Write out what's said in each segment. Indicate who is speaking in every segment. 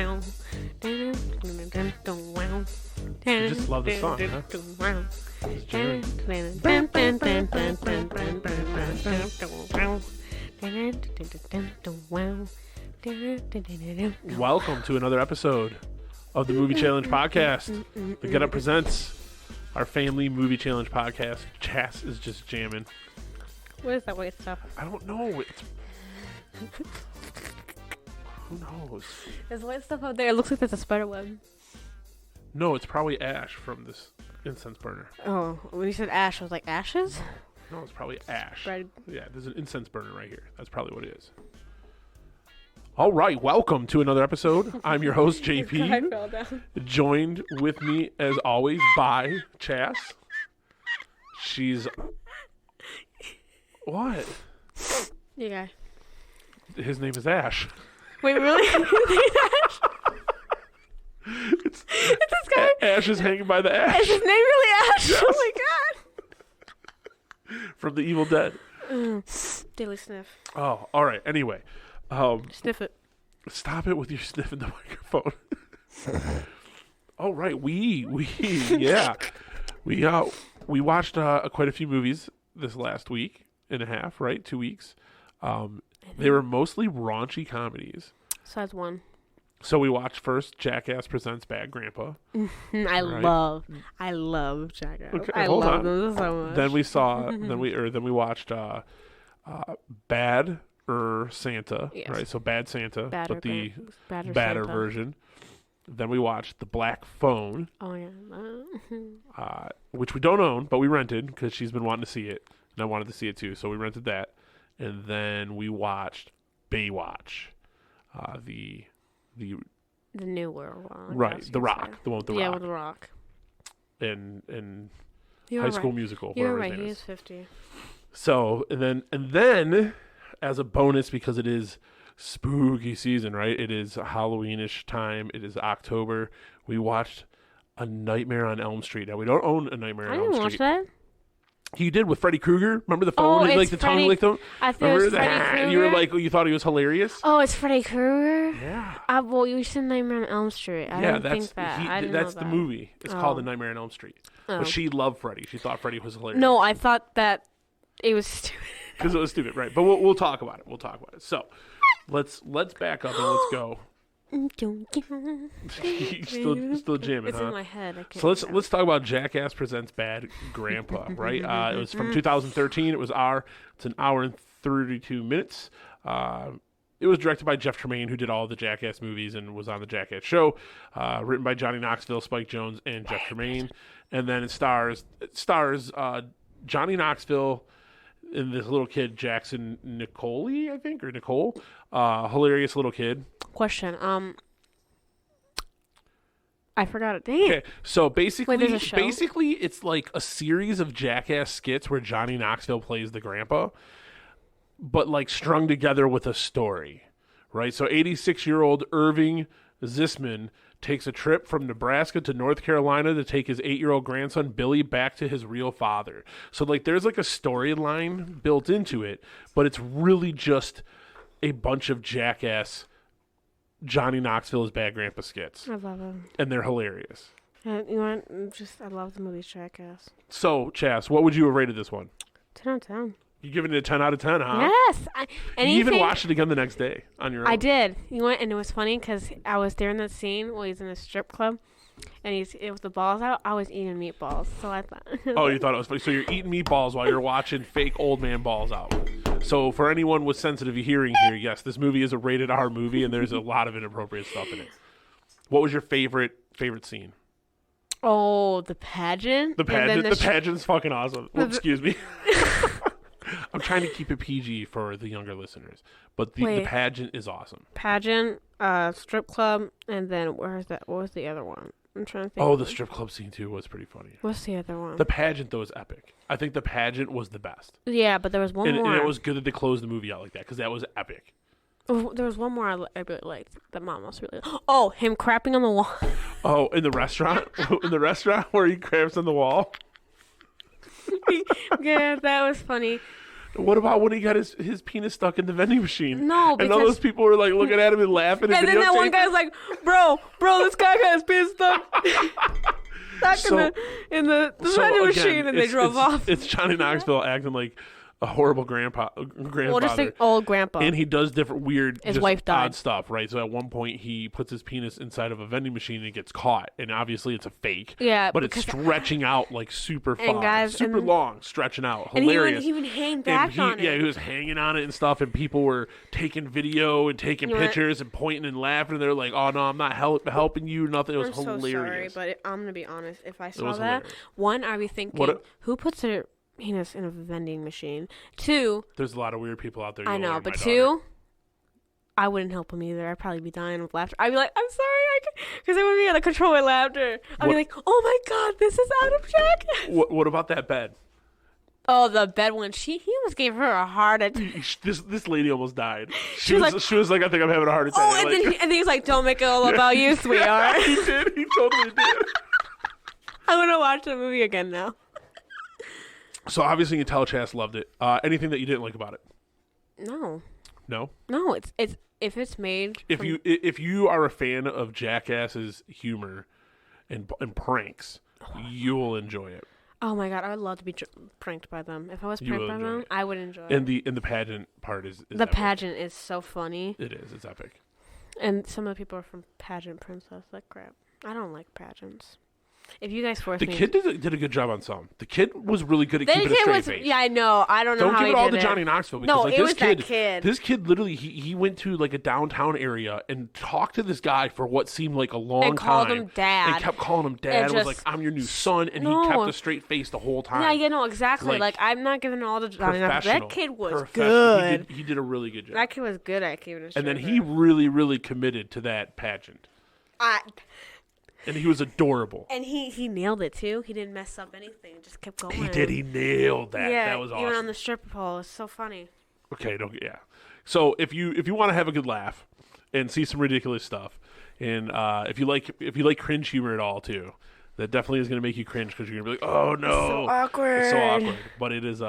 Speaker 1: You just love the song, huh? Welcome to another episode of the Movie Challenge Podcast. The Get Up presents our family movie challenge podcast. Chas is just jamming.
Speaker 2: What is that white stuff?
Speaker 1: I don't know. Who knows?
Speaker 2: There's white stuff out there. It looks like there's a spider web.
Speaker 1: No, it's probably ash from this incense burner.
Speaker 2: Oh, when you said ash, I was like, ashes?
Speaker 1: No, it's probably ash.
Speaker 2: Bread.
Speaker 1: Yeah, there's an incense burner right here. That's probably what it is. All right, welcome to another episode. I'm your host, JP.
Speaker 2: I fell down.
Speaker 1: Joined with me, as always, by Chas. She's... What?
Speaker 2: You guy.
Speaker 1: His name is Ash.
Speaker 2: Wait, really?
Speaker 1: It's
Speaker 2: this guy?
Speaker 1: Ash is hanging by the ash.
Speaker 2: Is his name really Ash?
Speaker 1: Yes.
Speaker 2: Oh my god.
Speaker 1: From The Evil Dead.
Speaker 2: Daily sniff.
Speaker 1: Oh, all right. Anyway.
Speaker 2: Sniff it.
Speaker 1: Stop it with your sniffing the microphone. All right. We watched quite a few movies this last week and a half, right? 2 weeks. They were mostly raunchy comedies.
Speaker 2: Besides one.
Speaker 1: So we watched first Jackass Presents Bad Grandpa.
Speaker 2: I love Jackass.
Speaker 1: Okay,
Speaker 2: I
Speaker 1: hold
Speaker 2: love
Speaker 1: on.
Speaker 2: them so much.
Speaker 1: Then we saw, then we watched Bad Santa,
Speaker 2: Yes.
Speaker 1: right? So Bad Santa,
Speaker 2: Badder,
Speaker 1: but the
Speaker 2: Badder
Speaker 1: badder
Speaker 2: Santa.
Speaker 1: version. Then we watched The Black Phone,
Speaker 2: Oh yeah.
Speaker 1: which we don't own, but we rented because she's been wanting to see it, and I wanted to see it too, so we rented that. And then we watched Baywatch, the
Speaker 2: newer one.
Speaker 1: right, The Rock, the one with The
Speaker 2: Yeah,
Speaker 1: Rock,
Speaker 2: with The Rock.
Speaker 1: and
Speaker 2: You're
Speaker 1: High
Speaker 2: right.
Speaker 1: School Musical.
Speaker 2: You're
Speaker 1: whatever
Speaker 2: right.
Speaker 1: his name
Speaker 2: He
Speaker 1: is.
Speaker 2: is 50.
Speaker 1: So and then as a bonus, because it is spooky season, right? It is Halloweenish time. It is October. We watched A Nightmare on Elm Street. Now we don't own A Nightmare
Speaker 2: I
Speaker 1: on Elm
Speaker 2: didn't watch
Speaker 1: Street.
Speaker 2: that.
Speaker 1: You did with Freddy Krueger. Remember the phone?
Speaker 2: Oh,
Speaker 1: He, like
Speaker 2: it's
Speaker 1: the tongue
Speaker 2: Freddy-
Speaker 1: licked him.
Speaker 2: I thought it
Speaker 1: Remember
Speaker 2: was Freddy
Speaker 1: that?
Speaker 2: Krueger.
Speaker 1: And you were like, you thought he was hilarious.
Speaker 2: Oh, it's Freddy Krueger.
Speaker 1: Yeah.
Speaker 2: Well, you said Nightmare on Elm Street. I
Speaker 1: Yeah,
Speaker 2: didn't
Speaker 1: that's
Speaker 2: think that. I didn't
Speaker 1: that's
Speaker 2: know
Speaker 1: the
Speaker 2: that.
Speaker 1: movie. It's called
Speaker 2: Oh.
Speaker 1: The Nightmare on Elm Street.
Speaker 2: Oh.
Speaker 1: But she loved Freddy. She thought Freddy was hilarious.
Speaker 2: No, I thought that it was stupid.
Speaker 1: Because it was stupid, right? But we'll talk about it. So let's back up and let's go. still jamming,
Speaker 2: It's
Speaker 1: huh?
Speaker 2: in my head. I can't
Speaker 1: So let's talk about Jackass Presents Bad Grandpa, right? It was from 2013. It's an hour and 32 minutes. It was directed by Jeff Tremaine, who did all the Jackass movies and was on the Jackass show. Written by Johnny Knoxville, Spike Jonze, and Jeff Tremaine. And then it stars Johnny Knoxville and this little kid, Jackson Nicole, I think, or Nicole. Hilarious little kid.
Speaker 2: Question. I forgot it. Dang it.
Speaker 1: Okay, so basically,
Speaker 2: Wait, there's a show?
Speaker 1: it's like a series of Jackass skits where Johnny Knoxville plays the grandpa, but like strung together with a story, right? So 86-year-old Irving Zisman takes a trip from Nebraska to North Carolina to take his 8-year-old grandson Billy back to his real father. So like there's like a storyline built into it, but it's really just a bunch of Jackass Johnny Knoxville's Bad Grandpa skits.
Speaker 2: I love him.
Speaker 1: And they're hilarious.
Speaker 2: You know what? I love the movie Jackass.
Speaker 1: So, Chas, what would you have rated this one?
Speaker 2: 10 out of 10.
Speaker 1: You giving it a 10 out of 10, huh?
Speaker 2: Yes.
Speaker 1: You even watched it again the next day on your own.
Speaker 2: I did. You know what? And it was funny because I was there in that scene where he's in a strip club and with the balls out. I was eating meatballs. So I thought.
Speaker 1: Oh, you thought it was funny. So you're eating meatballs while you're watching fake old man balls out. So for anyone with sensitive hearing here, yes, this movie is a rated R movie and there's a lot of inappropriate stuff in it. What was your favorite scene?
Speaker 2: Oh, the pageant?
Speaker 1: The pageant.
Speaker 2: And then
Speaker 1: The pageant's fucking awesome. Excuse me. I'm trying to keep it PG for the younger listeners, but the pageant is awesome.
Speaker 2: Pageant, strip club, and then what was the other one? I'm trying to think.
Speaker 1: Oh, the strip club scene too was pretty funny.
Speaker 2: What's the other one?
Speaker 1: The pageant though was epic. I think the pageant was the best.
Speaker 2: Yeah, but there was one more.
Speaker 1: And it was good that they closed the movie out like that because that was epic.
Speaker 2: Oh, there was one more I really liked. That mom was really. Oh, him crapping on the wall.
Speaker 1: Oh, in the restaurant, where he craps on the wall.
Speaker 2: Yeah, that was funny.
Speaker 1: What about when he got his penis stuck in the vending machine?
Speaker 2: No,
Speaker 1: and all those people were like looking at him and laughing.
Speaker 2: And then that one guy's like, bro, this guy got his penis stuck. in the vending machine, and they drove off.
Speaker 1: It's Johnny Knoxville acting like a horrible grandfather.
Speaker 2: Well, just like old grandpa.
Speaker 1: And he does different weird,
Speaker 2: his wife died.
Speaker 1: odd stuff, right? So at one point he puts his penis inside of a vending machine and it gets caught, and obviously it's a fake.
Speaker 2: Yeah,
Speaker 1: but it's stretching out like super far, super long, stretching out. Hilarious.
Speaker 2: And he would hang back on it.
Speaker 1: Yeah, he was hanging on it and stuff, and people were taking video and taking pictures and pointing and laughing. And they're like, "Oh no, I'm not helping you." Nothing. It was hilarious.
Speaker 2: So sorry, but I'm gonna be honest. If I saw that, one, I'd be thinking, who puts their penis in a vending machine? Two,
Speaker 1: there's a lot of weird people out there.
Speaker 2: I know, but two, I wouldn't help him either. I'd probably be dying with laughter. I'd be like, I'm sorry, because I wouldn't be able to control my laughter. I'd be like, oh my god, this is out of check.
Speaker 1: What about that bed?
Speaker 2: Oh, the bed one. He almost gave her a heart attack.
Speaker 1: This lady almost died. She was like, I think I'm having a heart attack.
Speaker 2: Oh, and then he was like, don't make it all about you, sweetheart.
Speaker 1: He did. He totally did.
Speaker 2: I'm gonna watch the movie again now.
Speaker 1: So obviously you can tell Chas loved it. Anything that you didn't like about it?
Speaker 2: No.
Speaker 1: No,
Speaker 2: it's if it's made.
Speaker 1: If you are a fan of Jackass's humor and pranks, you will enjoy it.
Speaker 2: Oh my god, I would love to be pranked by them. If I was pranked by them, I would enjoy it.
Speaker 1: And the pageant part is
Speaker 2: the
Speaker 1: epic.
Speaker 2: Pageant is so funny.
Speaker 1: It is. It's epic.
Speaker 2: And some of the people are from Pageant Princess. Like crap. I don't like pageants. If you guys force me,
Speaker 1: the kid did a good job on some. The kid was really good at keeping a straight face.
Speaker 2: Yeah, I know. I don't know how he did it.
Speaker 1: Don't give it all to Johnny Knoxville. Because,
Speaker 2: no,
Speaker 1: like,
Speaker 2: it was that kid.
Speaker 1: This kid literally, he went to like a downtown area and talked to this guy for what seemed like a long time.
Speaker 2: And called him dad.
Speaker 1: And kept calling him dad. And was like, I'm your new son. And he kept a straight face the whole time.
Speaker 2: Yeah, no, exactly. Like I'm not giving all the Johnny Knoxville. That kid was good.
Speaker 1: He did a really good job.
Speaker 2: That kid was good at keeping a straight face.
Speaker 1: And then he really, really committed to that pageant. And he was adorable.
Speaker 2: And he nailed it, too. He didn't mess up anything. Just kept going.
Speaker 1: He did. He nailed that.
Speaker 2: Yeah,
Speaker 1: that was awesome.
Speaker 2: Even on the stripper pole. It's so funny.
Speaker 1: Okay, So if you want to have a good laugh and see some ridiculous stuff, and if you like cringe humor at all, too, that definitely is going to make you cringe because you're going to be like, oh, no.
Speaker 2: It's so awkward.
Speaker 1: It's so awkward. But it is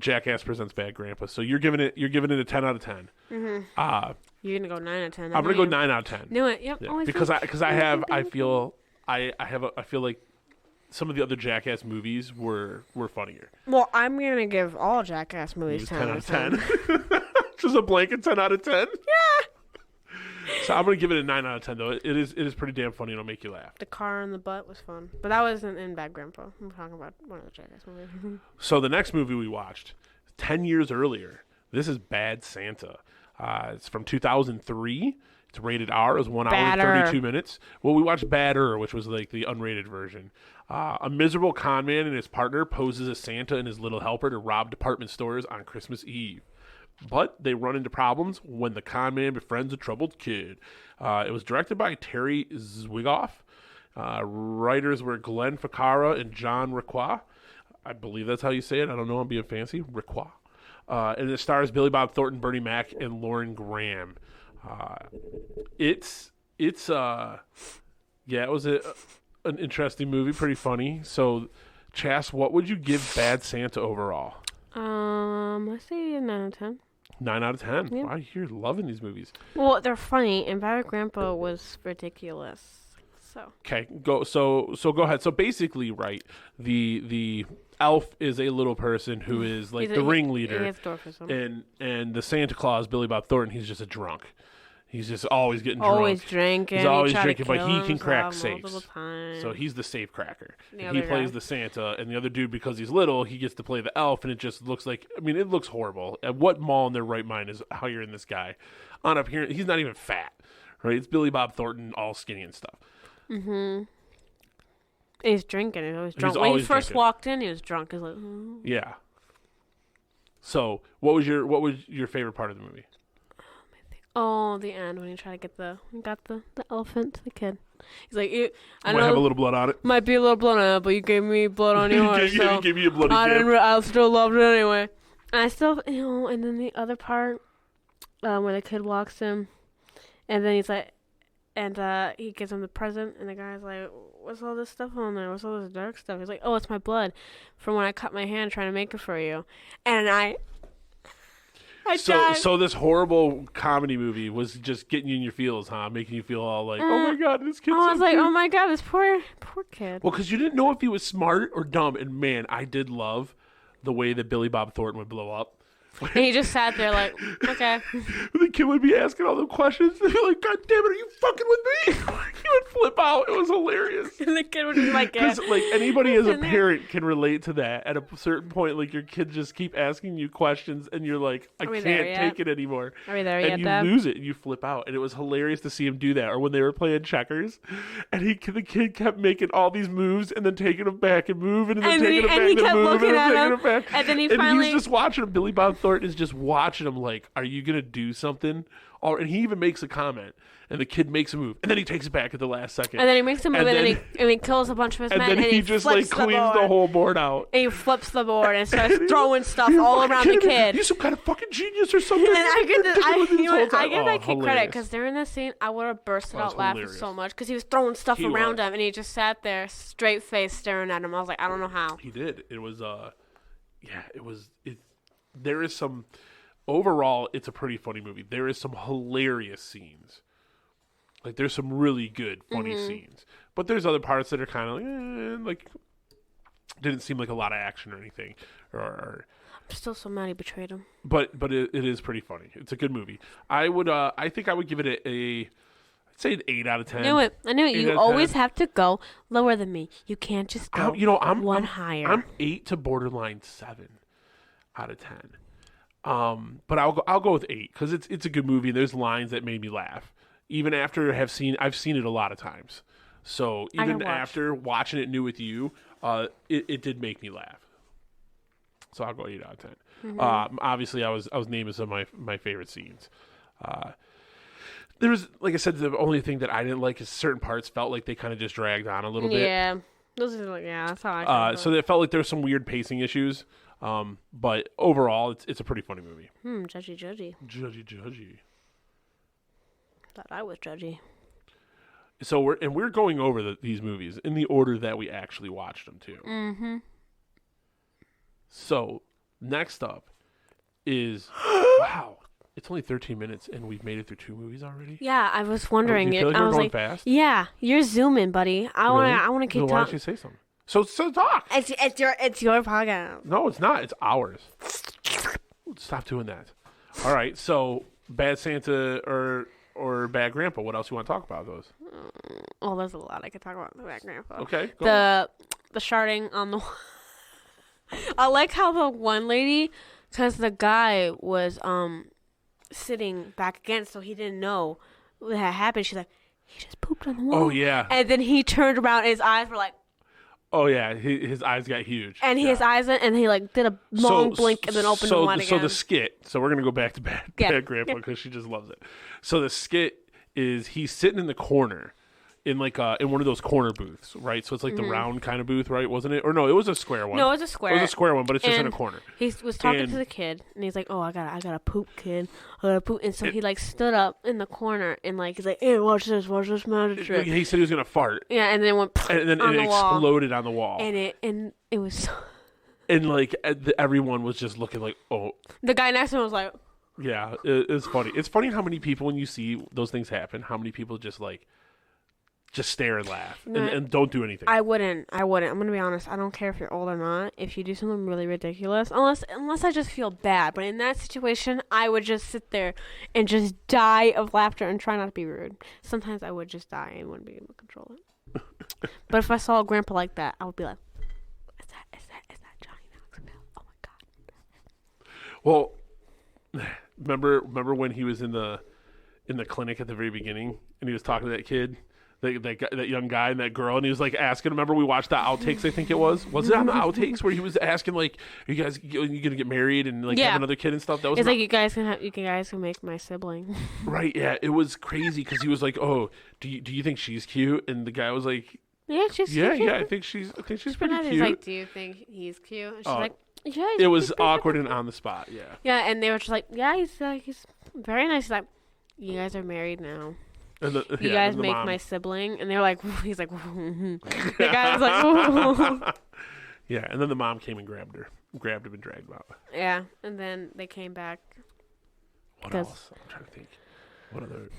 Speaker 1: Jackass Presents Bad Grandpa. So you're giving it a 10 out of 10.
Speaker 2: Mm-hmm. You're gonna go 9 out of 10.
Speaker 1: I'm gonna go 9 out of 10.
Speaker 2: Knew it. Yep.
Speaker 1: Yeah. Because I feel like some of the other Jackass movies were funnier.
Speaker 2: Well, I'm gonna give all Jackass movies 10 out of 10.
Speaker 1: Just a blanket 10 out of 10.
Speaker 2: Yeah.
Speaker 1: So I'm gonna give it a 9 out of 10 though. It is pretty damn funny and it'll make you laugh.
Speaker 2: The car in the butt was fun, but that wasn't in Bad Grandpa. I'm talking about one of the Jackass movies.
Speaker 1: So the next movie we watched 10 years earlier. This is Bad Santa. It's from 2003. It's rated R. It was 1 hour and 32 minutes. Well, we watched Badder, which was like the unrated version. A miserable con man and his partner poses as Santa and his little helper to rob department stores on Christmas Eve. But they run into problems when the con man befriends a troubled kid. It was directed by Terry Zwigoff. Writers were Glenn Ficarra and John Requa. I believe that's how you say it. I don't know. I'm being fancy. Requa. And it stars Billy Bob Thornton, Bernie Mac, and Lauren Graham. It was an interesting movie, pretty funny. So, Chas, what would you give Bad Santa overall?
Speaker 2: I say a 9 out of 10.
Speaker 1: 9 out of 10.
Speaker 2: Yeah.
Speaker 1: Wow, you're loving these movies.
Speaker 2: Well, they're funny, and Bad Grandpa was ridiculous. So
Speaker 1: okay, go ahead. So basically, right, the elf is a little person who is like the ringleader,
Speaker 2: he has dwarfism.
Speaker 1: and the Santa Claus, Billy Bob Thornton, he's just a drunk. He's just always getting
Speaker 2: always
Speaker 1: drunk.
Speaker 2: Drinking.
Speaker 1: He's always drinking, but he can crack safes.
Speaker 2: Times.
Speaker 1: So he's the safe cracker. He plays the Santa, and the other dude, because he's little, he gets to play the elf, and it just looks like, I mean, it looks horrible. At what mall in their right mind is hiring this guy? On up here, he's not even fat, right? It's Billy Bob Thornton, all skinny and stuff.
Speaker 2: Mm-hmm. He's drinking. He's always drunk.
Speaker 1: When
Speaker 2: he first walked in, he was drunk. He's like,
Speaker 1: yeah. So, what was your favorite part of the movie?
Speaker 2: Oh, the end when he tried to get the elephant to the kid. He's like, I
Speaker 1: might
Speaker 2: know
Speaker 1: have a little blood on it.
Speaker 2: Might be a little blood on it, but you gave me blood on yours.
Speaker 1: You gave me a bloody gift.
Speaker 2: I still loved it anyway. And I still, and then the other part, where the kid walks him, and then he's like, and he gives him the present, and the guy's like, what's all this stuff on there? What's all this dark stuff? He's like, oh, it's my blood from when I cut my hand trying to make it for you. And I tried.
Speaker 1: So this horrible comedy movie was just getting you in your feels, huh? Making you feel all like, oh my god, this kid's
Speaker 2: I was
Speaker 1: so
Speaker 2: like,
Speaker 1: cute.
Speaker 2: oh my god, this poor kid.
Speaker 1: Well, because you didn't know if he was smart or dumb, and man, I did love the way that Billy Bob Thornton would blow up.
Speaker 2: And he just sat there like, okay.
Speaker 1: The kid would be asking all the questions, and be like, God damn it, are you fucking with me? He would flip out. It was hilarious.
Speaker 2: And the kid would be like, yeah.
Speaker 1: Because like anybody as a parent can relate to that. At a certain point, like your kids just keep asking you questions, and you're like, I can't take it anymore.
Speaker 2: Are we there
Speaker 1: and
Speaker 2: yet,
Speaker 1: you
Speaker 2: Dad?
Speaker 1: lose it, and you flip out. And it was hilarious to see him do that. Or when they were playing checkers, and the kid kept making all these moves, and then taking them back and moving, and then taking them back
Speaker 2: and he kept
Speaker 1: moving,
Speaker 2: looking
Speaker 1: and then
Speaker 2: at
Speaker 1: taking
Speaker 2: him,
Speaker 1: them back.
Speaker 2: and then he
Speaker 1: and
Speaker 2: finally.
Speaker 1: he's just watching him. Billy Bob Thornton is just watching him like, are you gonna do something? And he even makes a comment, and the kid makes a move, and then he takes it back at the last second.
Speaker 2: And then he makes a move, and then he kills a bunch of his men,
Speaker 1: and then he just like cleans the whole board out.
Speaker 2: And he flips the board and starts throwing stuff all around the kid.
Speaker 1: You're some kind of fucking genius or something.
Speaker 2: And I give that kid
Speaker 1: hilarious.
Speaker 2: credit, because during this scene, I would have bursted out laughing
Speaker 1: hilarious.
Speaker 2: so much, because he was throwing stuff around him, and he just sat there, straight face, staring at him. I was like, I don't know how.
Speaker 1: He did. It was, there is some. Overall, it's a pretty funny movie. There is some hilarious scenes. Like, there's some really good, funny scenes. But there's other parts that are kind of like, didn't seem like a lot of action or anything. I'm
Speaker 2: still so mad he betrayed him.
Speaker 1: But it is pretty funny. It's a good movie. I think I would give it I'd say an 8 out of 10.
Speaker 2: I knew it. You always have to go lower than me. You can't just go
Speaker 1: I'm
Speaker 2: higher.
Speaker 1: I'm 8 to borderline 7 out of 10. But I'll go with 8 because it's a good movie. There's lines that made me laugh, even after I've seen it a lot of times. So even after watching it new with you, it did make me laugh. So I'll go 8 out of 10. Mm-hmm. Obviously, I was naming some of my favorite scenes. There was, like I said, the only thing that I didn't like is certain parts felt like they kind of just dragged on a little bit.
Speaker 2: Yeah, that's how I felt.
Speaker 1: So it felt like there were some weird pacing issues. But overall, it's a pretty funny movie. Judgy.
Speaker 2: Thought I was judgy.
Speaker 1: So we're going over these movies in the order that we actually watched them too.
Speaker 2: Mm-hmm.
Speaker 1: So next up is wow, it's only 13 minutes and we've made it through 2 movies already.
Speaker 2: Yeah, I was wondering.
Speaker 1: Do you feel like
Speaker 2: I
Speaker 1: we're
Speaker 2: was
Speaker 1: going
Speaker 2: like,
Speaker 1: fast?
Speaker 2: Yeah, you're zooming, buddy. I want to keep talking.
Speaker 1: Why don't you say something? So talk.
Speaker 2: It's your podcast.
Speaker 1: No, it's not. It's ours. Stop doing that. All right. So Bad Santa or Bad Grandpa. What else you want to talk about those?
Speaker 2: Oh, there's a lot I could talk about with Bad Grandpa.
Speaker 1: Okay.
Speaker 2: The sharding on the. I like how the one lady, because the guy was sitting back against, so he didn't know what had happened. She's like, he just pooped on the wall.
Speaker 1: Oh yeah.
Speaker 2: And then he turned around, and his eyes were like.
Speaker 1: Oh yeah, his eyes got huge.
Speaker 2: And his eyes went, and he like did a long blink and then opened them wide again.
Speaker 1: So the skit. So we're gonna go back to Bad Grandpa because she just loves it. So the skit is he's sitting in the corner, in like in one of those corner booths, right? So it's like the round kind of booth, right? Wasn't it? Or no, it was a square one.
Speaker 2: No, it was a square.
Speaker 1: It was a square one, but it's just in a corner.
Speaker 2: He was talking to the kid, and he's like, "Oh, I gotta poop, kid. I gotta poop." And so he like stood up in the corner and like he's like, "Hey, watch this magic trick."
Speaker 1: He said he was gonna fart.
Speaker 2: Yeah, and then it went
Speaker 1: and then it exploded on the wall.
Speaker 2: And it was. So
Speaker 1: and like everyone was just looking like, oh.
Speaker 2: The guy next to him was like.
Speaker 1: Yeah, it's funny. It's funny how many people, when you see those things happen, how many people just stare and laugh and don't do anything.
Speaker 2: I wouldn't. I'm gonna be honest. I don't care if you're old or not. If you do something really ridiculous, unless I just feel bad. But in that situation, I would just sit there and just die of laughter and try not to be rude. Sometimes I would just die and wouldn't be able to control it. But if I saw a grandpa like that, I would be like, "Is that Johnny Knoxville? Oh my god!"
Speaker 1: Well, remember when he was in the clinic at the very beginning and he was talking to that kid. That young guy and that girl, and he was like asking. Remember, we watched the outtakes. I think it was it on the outtakes where he was asking like, "Are you guys gonna get married and like have another kid and stuff?" That was
Speaker 2: like you guys can make my sibling.
Speaker 1: Right? Yeah, it was crazy because he was like, "Oh, do you think she's cute?" And the guy was like,
Speaker 2: "Yeah, she's
Speaker 1: cute.
Speaker 2: Yeah,
Speaker 1: I think she's pretty cute."
Speaker 2: He's like, "Do you think he's cute?" And she's like, "Yeah."
Speaker 1: It was awkward and on the spot. Yeah.
Speaker 2: Yeah, and they were just like, "Yeah, he's very nice." He's like, "You guys are married now." You guys make my sibling, and they're like, he's like, the guy was like,
Speaker 1: yeah, and then the mom came and grabbed him and dragged him out.
Speaker 2: Yeah, and then they came back
Speaker 1: What else? I'm trying to think. What other?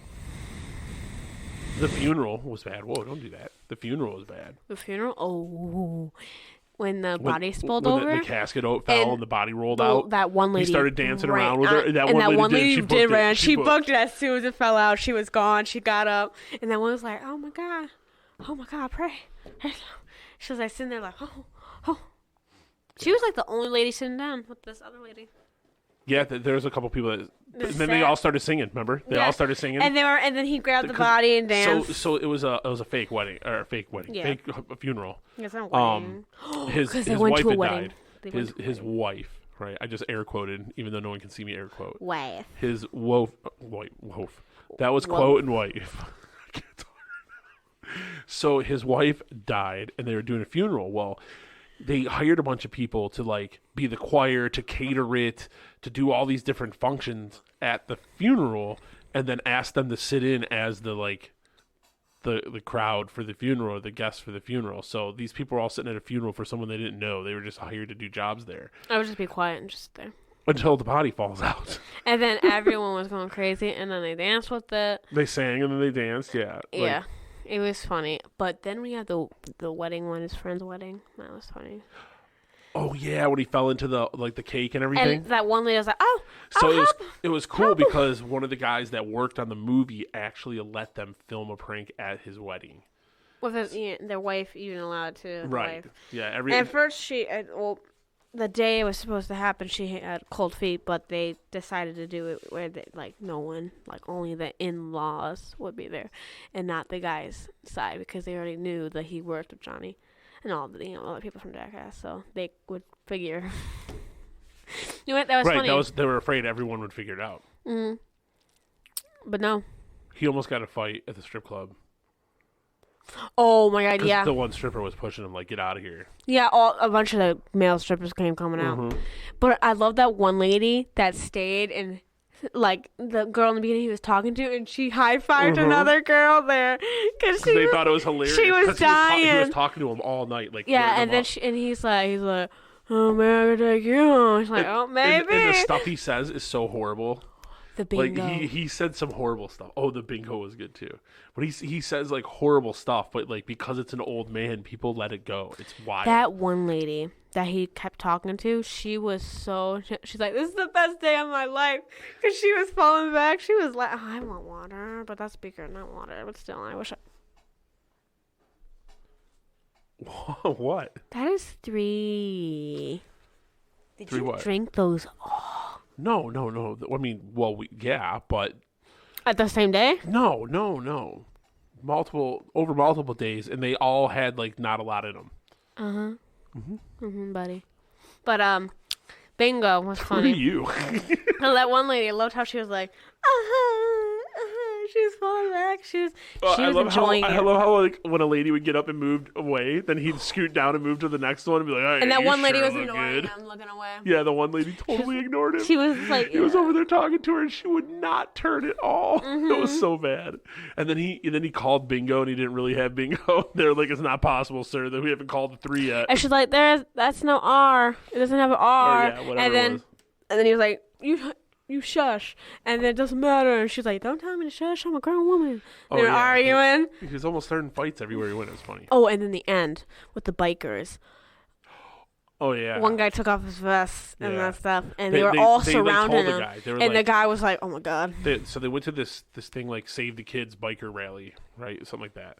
Speaker 1: The funeral was bad. Whoa, don't do that. The funeral was bad.
Speaker 2: The funeral? Oh. When the body spilled over.
Speaker 1: The casket fell and the body rolled out.
Speaker 2: That one lady.
Speaker 1: He started dancing around with her.
Speaker 2: That one lady did ran. She booked it as soon as it fell out. She was gone. She got up. And that one was like, oh my God, pray. She was like sitting there like, oh. She was like the only lady sitting down with this other lady.
Speaker 1: Yeah, there was a couple people that, and then they all started singing. Remember, they all started singing,
Speaker 2: and then he grabbed the body and danced.
Speaker 1: So it was a fake wedding fake funeral.
Speaker 2: It's not a wedding.
Speaker 1: His wife had died. His wife, right? I just air quoted, even though no one can see me air quote.
Speaker 2: Wife.
Speaker 1: His wife. That was quote and wife. I can't talk. So his wife died, and they were doing a funeral. Well, they hired a bunch of people to like be the choir, to cater it, to do all these different functions at the funeral, and then asked them to sit in as the crowd for the funeral, the guests for the funeral. So these people were all sitting at a funeral for someone they didn't know. They were just hired to do jobs there.
Speaker 2: I would just be quiet and just sit there.
Speaker 1: Until the body falls out.
Speaker 2: And then everyone was going crazy, and then they danced with it.
Speaker 1: They sang and then they danced, yeah.
Speaker 2: Yeah. It was funny. But then we had the wedding one, his friend's wedding. That was funny.
Speaker 1: Oh, yeah, when he fell into the cake and everything.
Speaker 2: And that one lady was like, oh,
Speaker 1: so it was cool because one of the guys that worked on the movie actually let them film a prank at his wedding.
Speaker 2: With their wife even allowed to.
Speaker 1: Right.
Speaker 2: Wife.
Speaker 1: Yeah.
Speaker 2: At first, the day it was supposed to happen, she had cold feet, but they decided to do it where no one, only the in-laws would be there, and not the guy's side, because they already knew that he worked with Johnny and all the other people from Jackass, so they would figure. You know what? That was funny.
Speaker 1: Right, they were afraid everyone would figure it out.
Speaker 2: Mm-hmm. But no.
Speaker 1: He almost got a fight at the strip club.
Speaker 2: Oh my God! Yeah,
Speaker 1: the one stripper was pushing him like, "Get out of here!"
Speaker 2: Yeah, a bunch of the male strippers coming out.
Speaker 1: Mm-hmm.
Speaker 2: But I love that one lady that stayed and the girl in the beginning he was talking to, and she high fived another girl there because
Speaker 1: they thought it was hilarious.
Speaker 2: She was dying.
Speaker 1: He was talking to him all night,
Speaker 2: and then he's like, "Oh man, I gotta take you home." She's like, "Oh, maybe."
Speaker 1: And the stuff he says is so horrible.
Speaker 2: The bingo.
Speaker 1: He said some horrible stuff. Oh, the bingo was good too. But he says horrible stuff, but because it's an old man, people let it go. It's wild.
Speaker 2: That one lady that he kept talking to, she's like, "This is the best day of my life," because she was falling back. She was like, "I want water," but that's bigger, not water. But still, I wish.
Speaker 1: What?
Speaker 2: That is 3. Did you
Speaker 1: what?
Speaker 2: drink those?
Speaker 1: No. I mean, yeah, but
Speaker 2: at the same day?
Speaker 1: No. Over multiple days, and they all had not a lot in them.
Speaker 2: Buddy. But bingo was funny.
Speaker 1: Who are you?
Speaker 2: That one lady, I loved how she was like, she was falling back. She was enjoying it.
Speaker 1: I love how when a lady would get up and move away, then he'd scoot down and move to the next one and be like, "Hey,
Speaker 2: and that one lady was
Speaker 1: ignoring
Speaker 2: him, looking away.
Speaker 1: Yeah, the one lady totally ignored him.
Speaker 2: She was like,
Speaker 1: he was over there talking to her, and she would not turn at all. It was so bad. And then he called bingo, and he didn't really have bingo. They're like, "It's not possible, sir. That we haven't called the 3 yet."
Speaker 2: And she's like, "That's no R. It doesn't have an R."
Speaker 1: Yeah, whatever it was.
Speaker 2: And then he was like, You shush, and then it doesn't matter. And she's like, "Don't tell me to shush. I'm a grown woman." And they're arguing.
Speaker 1: He was almost starting fights everywhere he went. It was funny.
Speaker 2: Oh, and then the end with the bikers.
Speaker 1: Oh yeah.
Speaker 2: One guy took off his vest and that stuff, and they were all surrounding him. And the guy was like, "Oh my God!"
Speaker 1: So they went to this thing Save the Kids biker rally, right? Something like that,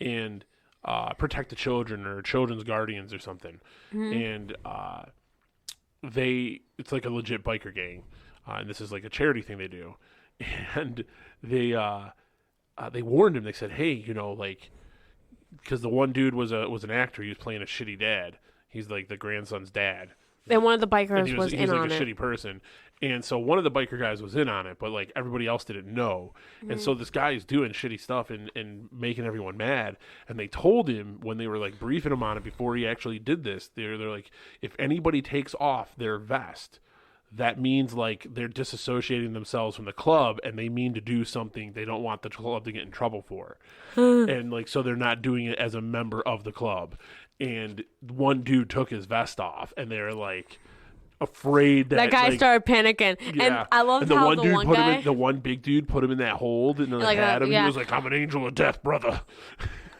Speaker 1: and protect the children or children's guardians or something. And it's like a legit biker gang. And this is a charity thing they do, and they warned him. They said, "Hey, because the one dude was an actor. He was playing a shitty dad. He's the grandson's dad.
Speaker 2: And one of the bikers was
Speaker 1: in on it. He was a shitty person, and so one of the biker guys was in on it, but everybody else didn't know. And so this guy is doing shitty stuff and making everyone mad. And they told him when they were briefing him on it before he actually did this, they're like, if anybody takes off their vest, that means they're disassociating themselves from the club, and they mean to do something they don't want the club to get in trouble for. And so they're not doing it as a member of the club. And one dude took his vest off, and they're afraid that
Speaker 2: guy started panicking.
Speaker 1: Yeah.
Speaker 2: And I loved
Speaker 1: and the
Speaker 2: how
Speaker 1: one
Speaker 2: the
Speaker 1: dude
Speaker 2: one
Speaker 1: put
Speaker 2: guy...
Speaker 1: him in, the one big dude put him in that hold and then
Speaker 2: Like,
Speaker 1: had him.
Speaker 2: yeah.
Speaker 1: He was like, I'm an angel of death, brother.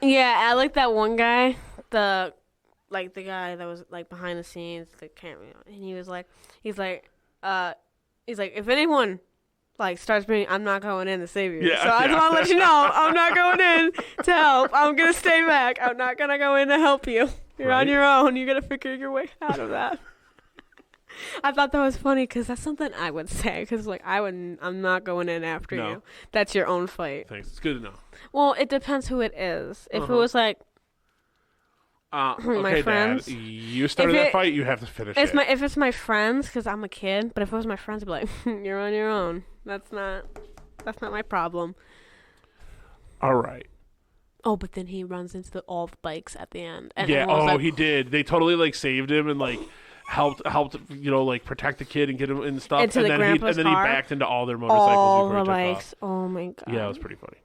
Speaker 2: Yeah, I like that one guy, the guy that was like behind the scenes, the camera, and he's like, if anyone like starts being, I'm not going in to save you.
Speaker 1: Yeah,
Speaker 2: so I just want to let you know, I'm not going in to help. I'm gonna stay back. I'm not gonna go in to help you. You're on your own. You gotta figure your way out of that. I thought that was funny because that's something I would say. Because like I'm not going in after you. That's your own fight.
Speaker 1: Thanks. It's good to know.
Speaker 2: Well, it depends who it is. If it was like my
Speaker 1: okay,
Speaker 2: friends,
Speaker 1: Dad, you started that fight. You have to finish it.
Speaker 2: If it's my friends, because I'm a kid. But if it was my friends, I'd be like, "You're on your own. That's not my problem."
Speaker 1: All right.
Speaker 2: Oh, but then he runs into all the bikes at the end. And
Speaker 1: Yeah. Oh,
Speaker 2: like,
Speaker 1: he did. They totally like saved him and like helped like protect the kid and get him and stuff.
Speaker 2: Into
Speaker 1: and
Speaker 2: the
Speaker 1: then
Speaker 2: grandpa's
Speaker 1: he
Speaker 2: car?
Speaker 1: backed into all their motorcycles.
Speaker 2: all
Speaker 1: before
Speaker 2: the
Speaker 1: he took
Speaker 2: bikes.
Speaker 1: off.
Speaker 2: Oh my god.
Speaker 1: Yeah, it was pretty funny.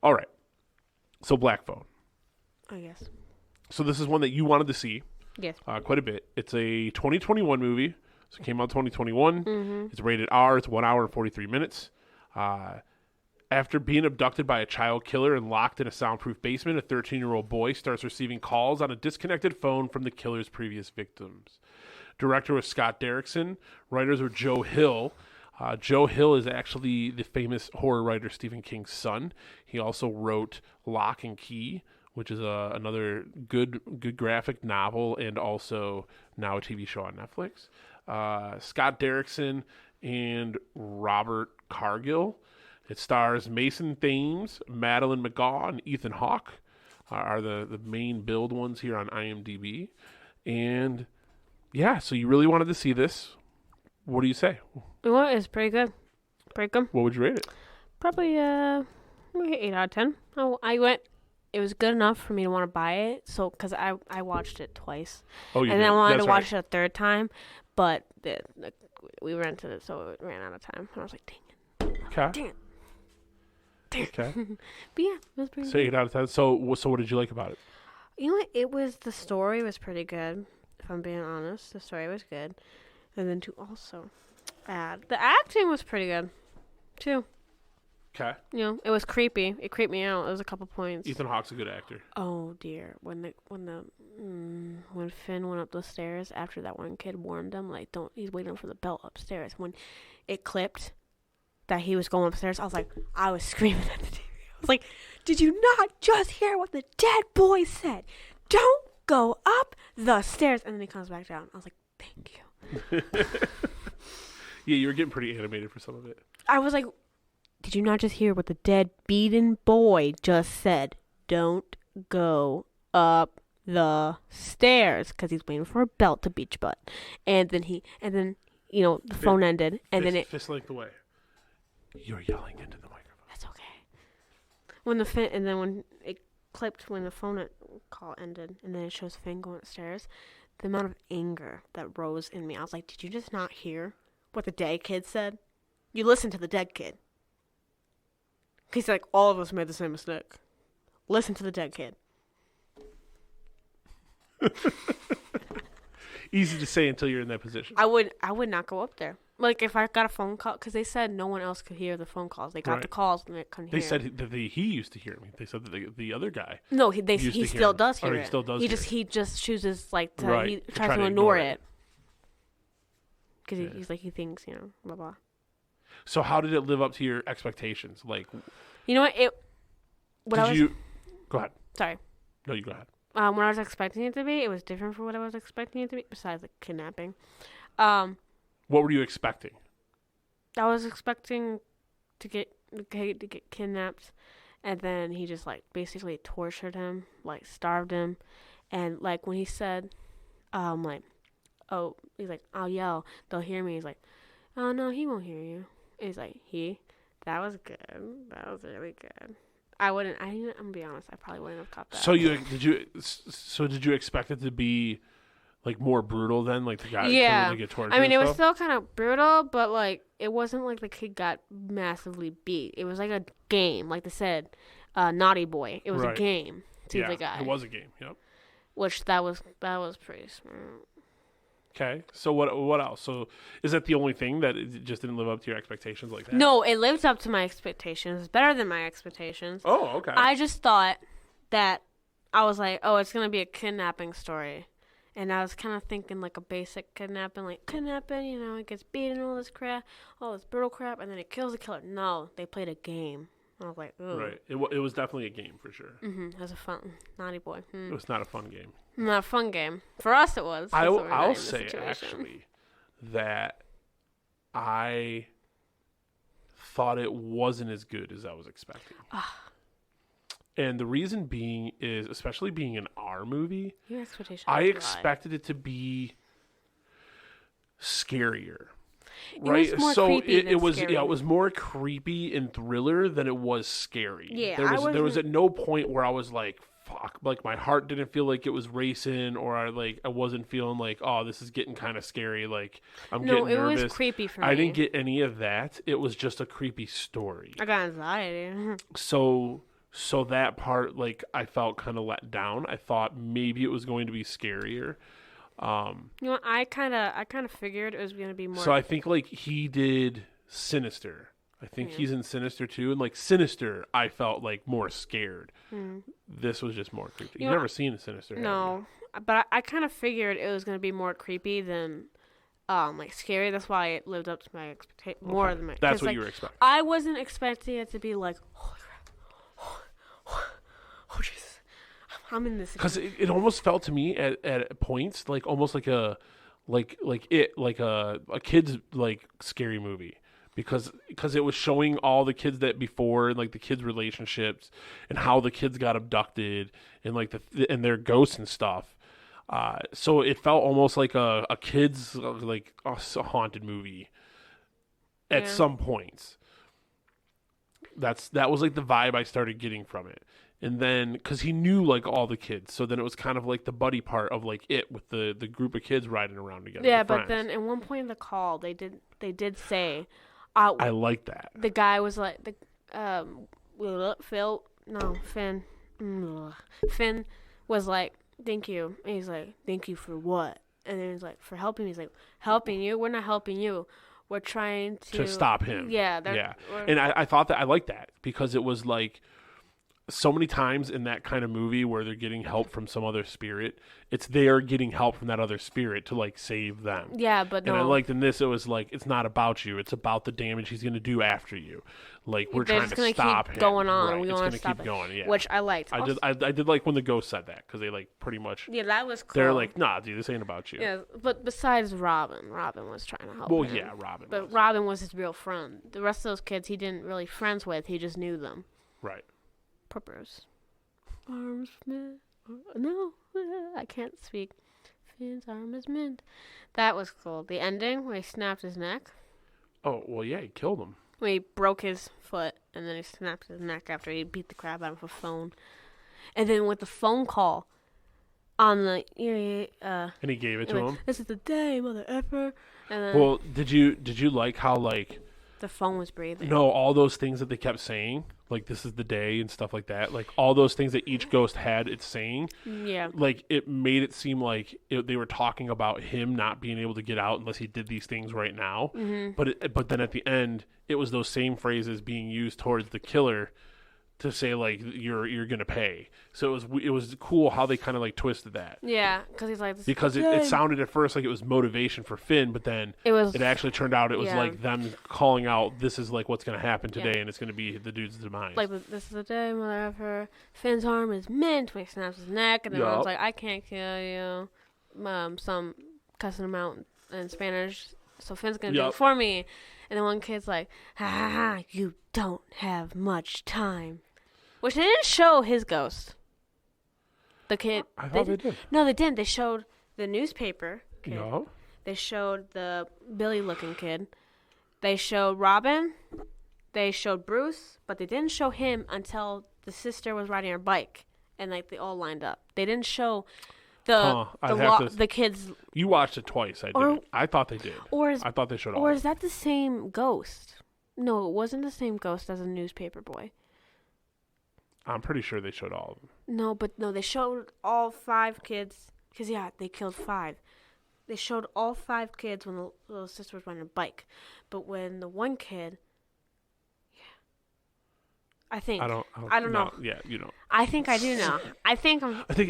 Speaker 1: All right. So Black Phone.
Speaker 2: I guess.
Speaker 1: So this is one that you wanted to see.
Speaker 2: Yes.
Speaker 1: Quite a bit. It's a 2021 movie. So it came out 2021.
Speaker 2: Mm-hmm.
Speaker 1: It's rated R. It's 1 hour and 43 minutes. After being abducted by a child killer and locked in a soundproof basement, a 13-year-old boy starts receiving calls on a disconnected phone from the killer's previous victims. Director was Scott Derrickson. Writers were Joe Hill. Joe Hill is actually the famous horror writer Stephen King's son. He also wrote Lock and Key, which is another good graphic novel and also now a TV show on Netflix. Scott Derrickson and Robert Cargill. It stars Mason Thames, Madeline McGaw, and Ethan Hawke are the main billed ones here on IMDb. And yeah, so you really wanted to see this. What do you say?
Speaker 2: Well, it's pretty good. Pretty good.
Speaker 1: What would you rate it?
Speaker 2: Probably 8 out of 10. Oh, it was good enough for me to want to buy it. So, because I watched it twice.
Speaker 1: Oh, you
Speaker 2: and
Speaker 1: did.
Speaker 2: then I wanted
Speaker 1: That's
Speaker 2: to watch
Speaker 1: right.
Speaker 2: it a third time, but we rented it, so it ran out of time. And I was like, dang it.
Speaker 1: Okay.
Speaker 2: Dang it.
Speaker 1: Okay.
Speaker 2: But yeah, it was pretty
Speaker 1: So 8 out of 10. So what did you like about it?
Speaker 2: You know what? The story was pretty good, if I'm being honest. The story was good. And then to also add, the acting was pretty good, too.
Speaker 1: Okay.
Speaker 2: You know, it was creepy. It creeped me out. It was a couple points.
Speaker 1: Ethan Hawke's a good actor.
Speaker 2: Oh dear, when Finn went up the stairs after that one kid warned him, like, he's waiting for the belt upstairs. When it clipped that he was going upstairs, I was screaming at the TV. I was like, did you not just hear what the dead boy said? Don't go up the stairs. And then he comes back down. I was like, thank you.
Speaker 1: Yeah, you were getting pretty animated for some of it.
Speaker 2: I was like, did you not just hear what the dead beaten boy just said? Don't go up the stairs, because he's waiting for a belt to beat your butt. And then the phone ended, and then it
Speaker 1: fist length away. You're yelling into the microphone.
Speaker 2: That's okay. When it clipped when the phone call ended, and then it shows Finn going upstairs, the amount of anger that rose in me, I was like, did you just not hear what the dead kid said? You listened to the dead kid. He's like, all of us made the same mistake. Listen to the dead kid.
Speaker 1: Easy to say until you're in that position.
Speaker 2: I would not go up there. Like, if I got a phone call, because they said no one else could hear the phone calls. They got the calls and they couldn't hear.
Speaker 1: They said that he used to hear me. They said that the other guy.
Speaker 2: No, he still does hear it.
Speaker 1: He still does.
Speaker 2: He just chooses he
Speaker 1: to
Speaker 2: tries to ignore it. Because he's like, he thinks, blah blah.
Speaker 1: So how did it live up to your expectations? Like,
Speaker 2: you know what?
Speaker 1: Go ahead.
Speaker 2: Sorry.
Speaker 1: No, you go ahead.
Speaker 2: When I was expecting it to be, it was different from what I was expecting it to be. Besides the kidnapping,
Speaker 1: what were you expecting?
Speaker 2: I was expecting to get kidnapped, and then he just basically tortured him, starved him, and when he said, he's like, I'll yell, they'll hear me. He's like, oh no, he won't hear you. And he's like, that was good. That was really good. I'm gonna be honest, I probably wouldn't have caught that.
Speaker 1: So did you expect it to be more brutal than the guy
Speaker 2: yeah.
Speaker 1: get tortured?
Speaker 2: I mean, it was still kind of brutal, but it wasn't like the kid got massively beat. It was like a game, like they said, Naughty Boy. It was a game to the guy.
Speaker 1: It was a game. Yep.
Speaker 2: Which that was pretty smart.
Speaker 1: Okay. So what else? So is that the only thing that it just didn't live up to your expectations like that?
Speaker 2: No, it lived up to my expectations. It's better than my expectations.
Speaker 1: Oh, okay.
Speaker 2: I just thought that I was like, oh, it's going to be a kidnapping story. And I was kind of thinking like a basic kidnapping, it gets beaten, all this crap, all this brutal crap, and then it kills the killer. No, they played a game. I was like, ooh.
Speaker 1: Right. It was definitely a game for sure.
Speaker 2: It was a fun, naughty boy.
Speaker 1: It was not a fun game.
Speaker 2: Not a fun game. For us, it was.
Speaker 1: I'll say, actually, that I thought it wasn't as good as I was expecting. And the reason being is, especially being an R movie,
Speaker 2: Your expectations
Speaker 1: I
Speaker 2: were
Speaker 1: expected it to be scarier.
Speaker 2: It
Speaker 1: Right,
Speaker 2: was more
Speaker 1: so
Speaker 2: creepy than
Speaker 1: it was
Speaker 2: scary.
Speaker 1: it was more creepy and thriller than it was scary.
Speaker 2: Yeah,
Speaker 1: there was at no point where I was like, fuck, like my heart didn't feel like it was racing, or I wasn't feeling like, oh, this is getting kind of scary, like I'm getting nervous.
Speaker 2: No, it was creepy for me.
Speaker 1: I didn't get any of that. It was just a creepy story.
Speaker 2: I got anxiety.
Speaker 1: So that part, like, I felt kind of let down. I thought maybe it was going to be scarier.
Speaker 2: I kind of figured it was going to be more.
Speaker 1: So I think like he did Sinister. I think he's in Sinister too, and like Sinister, I felt like more scared. This was just more creepy. You've never seen Sinister?
Speaker 2: No, but I kind of figured it was going to be more creepy than like scary. That's why it lived up to my expectation more than my.
Speaker 1: That's what
Speaker 2: like,
Speaker 1: you were expecting.
Speaker 2: I wasn't expecting it to be like, holy crap, oh Jesus. I'm in this
Speaker 1: because it almost felt to me at points like almost like a kid's like scary movie because it was showing all the kids that before and like the kids' relationships and how the kids got abducted and like and their ghosts and stuff. So it felt almost like a kid's like a haunted movie at some points. That was like the vibe I started getting from it. And then, because he knew, like, all the kids. So then it was kind of like the buddy part of, like, it with the group of kids riding around together.
Speaker 2: Yeah, but then at one point in the call, they did say... I
Speaker 1: like that.
Speaker 2: The guy was like... Finn. Finn was like, thank you. And he's like, thank you for what? And then he's like, for helping me. He's like, helping you? We're not helping you. We're trying to
Speaker 1: stop him.
Speaker 2: Yeah.
Speaker 1: Yeah. And I thought that I liked that because it was like... So many times in that kind of movie where they're getting help from some other spirit, it's they're getting help from that other spirit to like save them.
Speaker 2: Yeah, but
Speaker 1: and I liked in this, it was like it's not about you; it's about the damage he's going to do after you. Like we're trying to stop him.
Speaker 2: Going on,
Speaker 1: right.
Speaker 2: we
Speaker 1: it's
Speaker 2: want to
Speaker 1: keep
Speaker 2: stop
Speaker 1: going. Yeah,
Speaker 2: which I liked.
Speaker 1: I did like when the ghost said that because they like pretty much.
Speaker 2: Yeah, that was cool.
Speaker 1: They're like, nah, dude, this ain't about you.
Speaker 2: Yeah, but besides Robin was trying to help.
Speaker 1: Well,
Speaker 2: him.
Speaker 1: yeah, Robin.
Speaker 2: But Robin was his real friend. The rest of those kids, he didn't really friends with. He just knew them.
Speaker 1: Right.
Speaker 2: Poor Bruce. Arms mint. No, I can't speak. Finn's arm is mint. That was cool. The ending where he snapped his neck.
Speaker 1: Oh, well, yeah, he killed him.
Speaker 2: When he broke his foot and then he snapped his neck after he beat the crap out of a phone. And then with the phone call on the
Speaker 1: and he gave it to him.
Speaker 2: This is the day, mother effer. And then
Speaker 1: Well, did you like how like
Speaker 2: the phone was breathing?
Speaker 1: No, all those things that they kept saying, like this is the day and stuff like that, like all those things that each ghost had it's saying,
Speaker 2: Yeah.
Speaker 1: like it made it seem like they were talking about him not being able to get out unless he did these things right now. But then at the end, it was those same phrases being used towards the killer to say like you're gonna pay. So it was cool how they kind of like twisted that.
Speaker 2: Yeah, because he's like
Speaker 1: Because it sounded at first like it was motivation for Finn, but then it actually turned out it was like them calling out this is like what's gonna happen today, and it's gonna be the dude's demise.
Speaker 2: Like this is the day, mother effer. Finn's arm is mint when he snaps his neck, and then one's like, I can't kill you. Some cussing him out in Spanish, so Finn's gonna do it for me. And then one kid's like, ha, you don't have much time. Which they didn't show his ghost. The kid.
Speaker 1: I thought they did.
Speaker 2: No, they didn't. They showed the newspaper kid.
Speaker 1: No.
Speaker 2: They showed the Billy-looking kid. They showed Robin. They showed Bruce. But they didn't show him until the sister was riding her bike. And, like, they all lined up. They didn't show the kids.
Speaker 1: You watched it twice, I did. I thought they did. I thought they showed all.
Speaker 2: Or is that the same ghost? No, it wasn't the same ghost as a newspaper boy.
Speaker 1: I'm pretty sure they showed all of them.
Speaker 2: No, they showed all 5 kids. Because, they killed 5. they showed all 5 kids when the little sister was riding a bike, but when the one kid, I think. I don't know.
Speaker 1: Yeah, you know.
Speaker 2: I think I do know. I think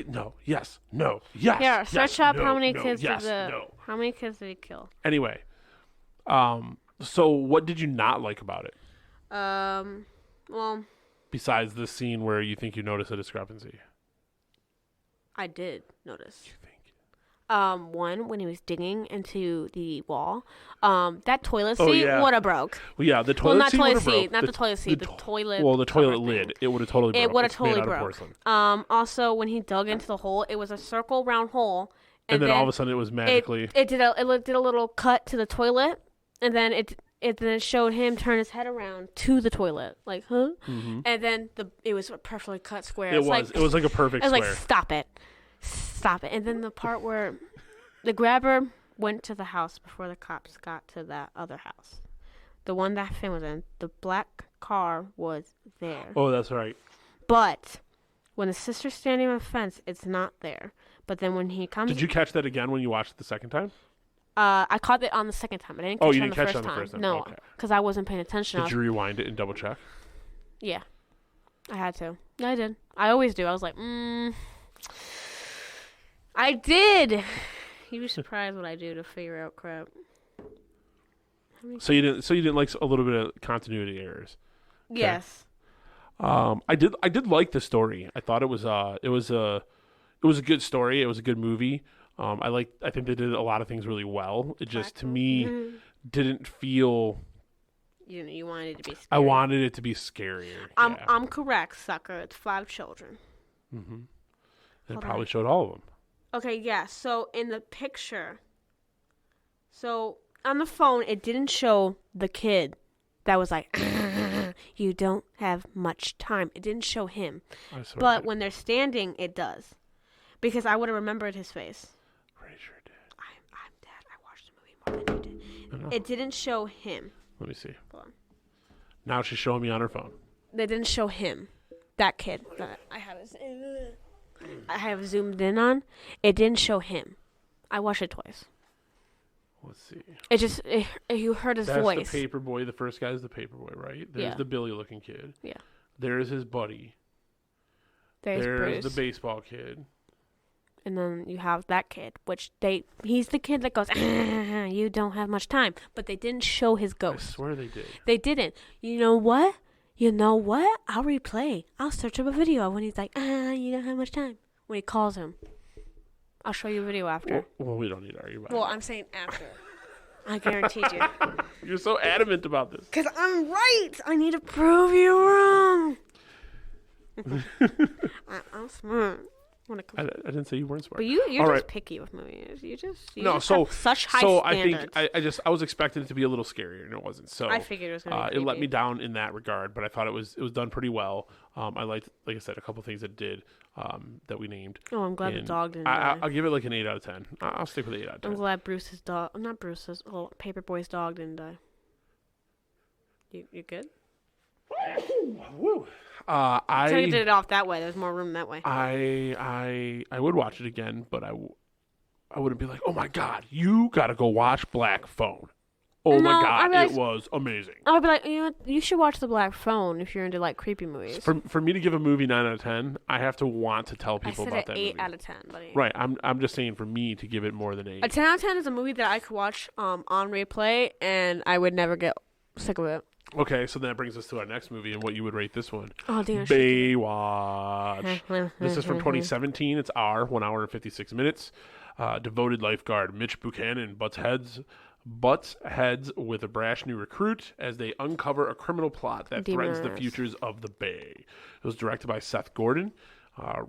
Speaker 1: no. Yes. No. Yes.
Speaker 2: Yeah, search up
Speaker 1: no,
Speaker 2: how many
Speaker 1: no,
Speaker 2: kids
Speaker 1: yes,
Speaker 2: did
Speaker 1: no.
Speaker 2: how many kids did he kill?
Speaker 1: Anyway, so what did you not like about it?
Speaker 2: Well,
Speaker 1: besides the scene where you think you notice a discrepancy.
Speaker 2: I did notice.
Speaker 1: You think?
Speaker 2: One, when he was digging into the wall, that toilet seat would have broke.
Speaker 1: Well, yeah, the toilet seat would have broke.
Speaker 2: Not the toilet seat, the toilet.
Speaker 1: Well, the toilet lid, it would have totally broke.
Speaker 2: It would have totally broke. Also, when he dug into the hole, it was a circle round hole,
Speaker 1: and then all of a sudden it was magically.
Speaker 2: It did a little cut to the toilet, and then it showed him turn his head around to the toilet, like, huh? Mm-hmm. And then it was a perfectly cut square.
Speaker 1: It was like a perfect square.
Speaker 2: I was like, stop it. And then the part where the grabber went to the house before the cops got to that other house. The one that Finn was in, the black car was there.
Speaker 1: Oh, that's right.
Speaker 2: But when the sister's standing on the fence, it's not there. But then when he comes...
Speaker 1: Did you catch that again when you watched it the second time?
Speaker 2: I caught it on the second time. I didn't catch it on the first time.
Speaker 1: The first time.
Speaker 2: No, because I wasn't paying attention.
Speaker 1: Did you rewind it and double check?
Speaker 2: Yeah. I had to. Yeah, I did. I always do. I was like, I did. You'd be surprised what I do to figure out crap.
Speaker 1: So you didn't like a little bit of continuity errors.
Speaker 2: Okay. Yes.
Speaker 1: I did like the story. I thought it was a good story. It was a good movie. I think they did a lot of things really well. It just to me didn't feel.
Speaker 2: You wanted it to be scary.
Speaker 1: I wanted it to be scarier.
Speaker 2: I'm correct, sucker. It's 5 children.
Speaker 1: Mm-hmm. And it probably showed all of them.
Speaker 2: Okay, yeah. So in the picture, on the phone, it didn't show the kid that was like, you don't have much time. It didn't show him. But when they're standing, it does. Because I would have remembered his face.
Speaker 1: Pretty sure it did.
Speaker 2: I'm dead. I watched the movie more than you did. It didn't show him.
Speaker 1: Let me see.
Speaker 2: Hold on.
Speaker 1: Now she's showing me on her phone.
Speaker 2: They didn't show him. That kid that I have zoomed in on. It didn't show him. I watched it twice.
Speaker 1: Let's see.
Speaker 2: You heard his voice.
Speaker 1: That's the paper boy. The first guy's the paper boy, right? There's the Billy looking kid.
Speaker 2: Yeah.
Speaker 1: There's his buddy.
Speaker 2: There's Bruce.
Speaker 1: The baseball kid.
Speaker 2: And then you have that kid, which he's the kid that goes, you don't have much time. But they didn't show his ghost.
Speaker 1: I swear they did.
Speaker 2: They didn't. You know what? I'll replay. I'll search up a video of when he's like, you don't have much time. When he calls him. I'll show you a video after.
Speaker 1: Well, we don't need to argue about it.
Speaker 2: Well, I'm saying after. I guaranteed you.
Speaker 1: You're so adamant about this.
Speaker 2: Because I'm right. I need to prove you wrong. I'm smart.
Speaker 1: I didn't say you weren't smart.
Speaker 2: But you're just picky with movies. You have such high standards.
Speaker 1: I was expecting it to be a little scarier, and it wasn't. So
Speaker 2: I figured it was going to be
Speaker 1: it let me down in that regard, but I thought it was done pretty well. I liked, like I said, a couple things it did that we named.
Speaker 2: Oh, I'm glad the dog didn't die.
Speaker 1: I'll give it like an 8 out of 10. I'll stick with 8 out of 10.
Speaker 2: I'm glad Bruce's dog, not Bruce's, Paperboy's dog didn't die. You good?
Speaker 1: Woo.
Speaker 2: I did it off that way. There's more room that way.
Speaker 1: I would watch it again, but I wouldn't be like, oh my god, you gotta go watch Black Phone. Oh my god, it was amazing.
Speaker 2: I would be like, you should watch The Black Phone if you're into like creepy movies.
Speaker 1: For me to give a movie 9 out of 10, I have to want to tell people about that movie.
Speaker 2: 8 out of 10, buddy.
Speaker 1: Right, I'm just saying for me to give it more than 8.
Speaker 2: A 10 out of 10 is a movie that I could watch on replay and I would never get sick of it.
Speaker 1: Okay, so that brings us to our next movie and what you would rate this one.
Speaker 2: Oh, dear.
Speaker 1: Baywatch. This is from 2017. It's 1 hour and 56 minutes. Devoted lifeguard Mitch Buchanan butts heads with a brash new recruit as they uncover a criminal plot that threatens the futures of the Bay. It was directed by Seth Gordon.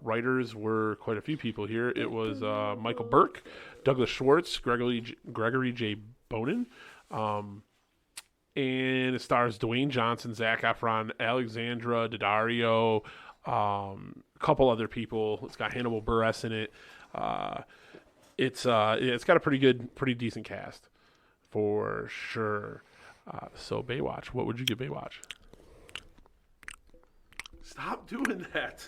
Speaker 1: Writers were quite a few people here. It was Michael Burke, Douglas Schwartz, Gregory J. Bonin. And it stars Dwayne Johnson, Zac Efron, Alexandra Daddario, a couple other people. It's got Hannibal Buress in it. It's got a pretty decent cast for sure. So Baywatch, what would you give Baywatch? Stop doing that.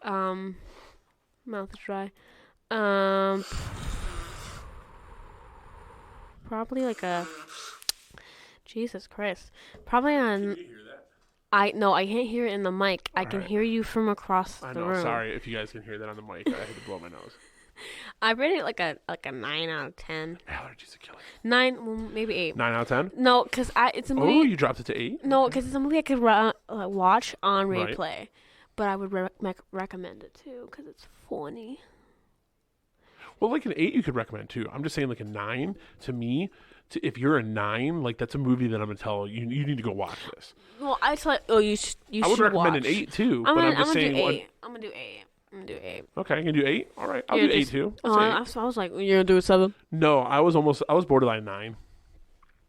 Speaker 2: Mouth is dry. probably like a. Jesus Christ. Probably on.
Speaker 1: Can you hear that?
Speaker 2: I can't hear it in the mic. I can hear you from across the room.
Speaker 1: I know. Sorry if you guys can hear that on the mic. I had to blow my nose.
Speaker 2: I rate it like a 9 out of 10.
Speaker 1: Allergies are killing.
Speaker 2: 9, well, maybe 8.
Speaker 1: 9 out of 10.
Speaker 2: No, because it's a movie.
Speaker 1: Oh, you dropped it to 8.
Speaker 2: No, because it's a movie I could watch on replay, but I would recommend it too because it's funny.
Speaker 1: Well, like an 8 you could recommend too. I'm just saying like a 9 to me. If you're a 9, like that's a movie that I'm gonna tell you need to go watch this.
Speaker 2: Well, I tell you should.
Speaker 1: I would recommend an 8 too. I'm gonna do 8.
Speaker 2: I'm gonna do 8.
Speaker 1: Okay, you can do 8. All right, I'll do 8 too.
Speaker 2: I was like, you're gonna do a 7?
Speaker 1: No, I was borderline 9.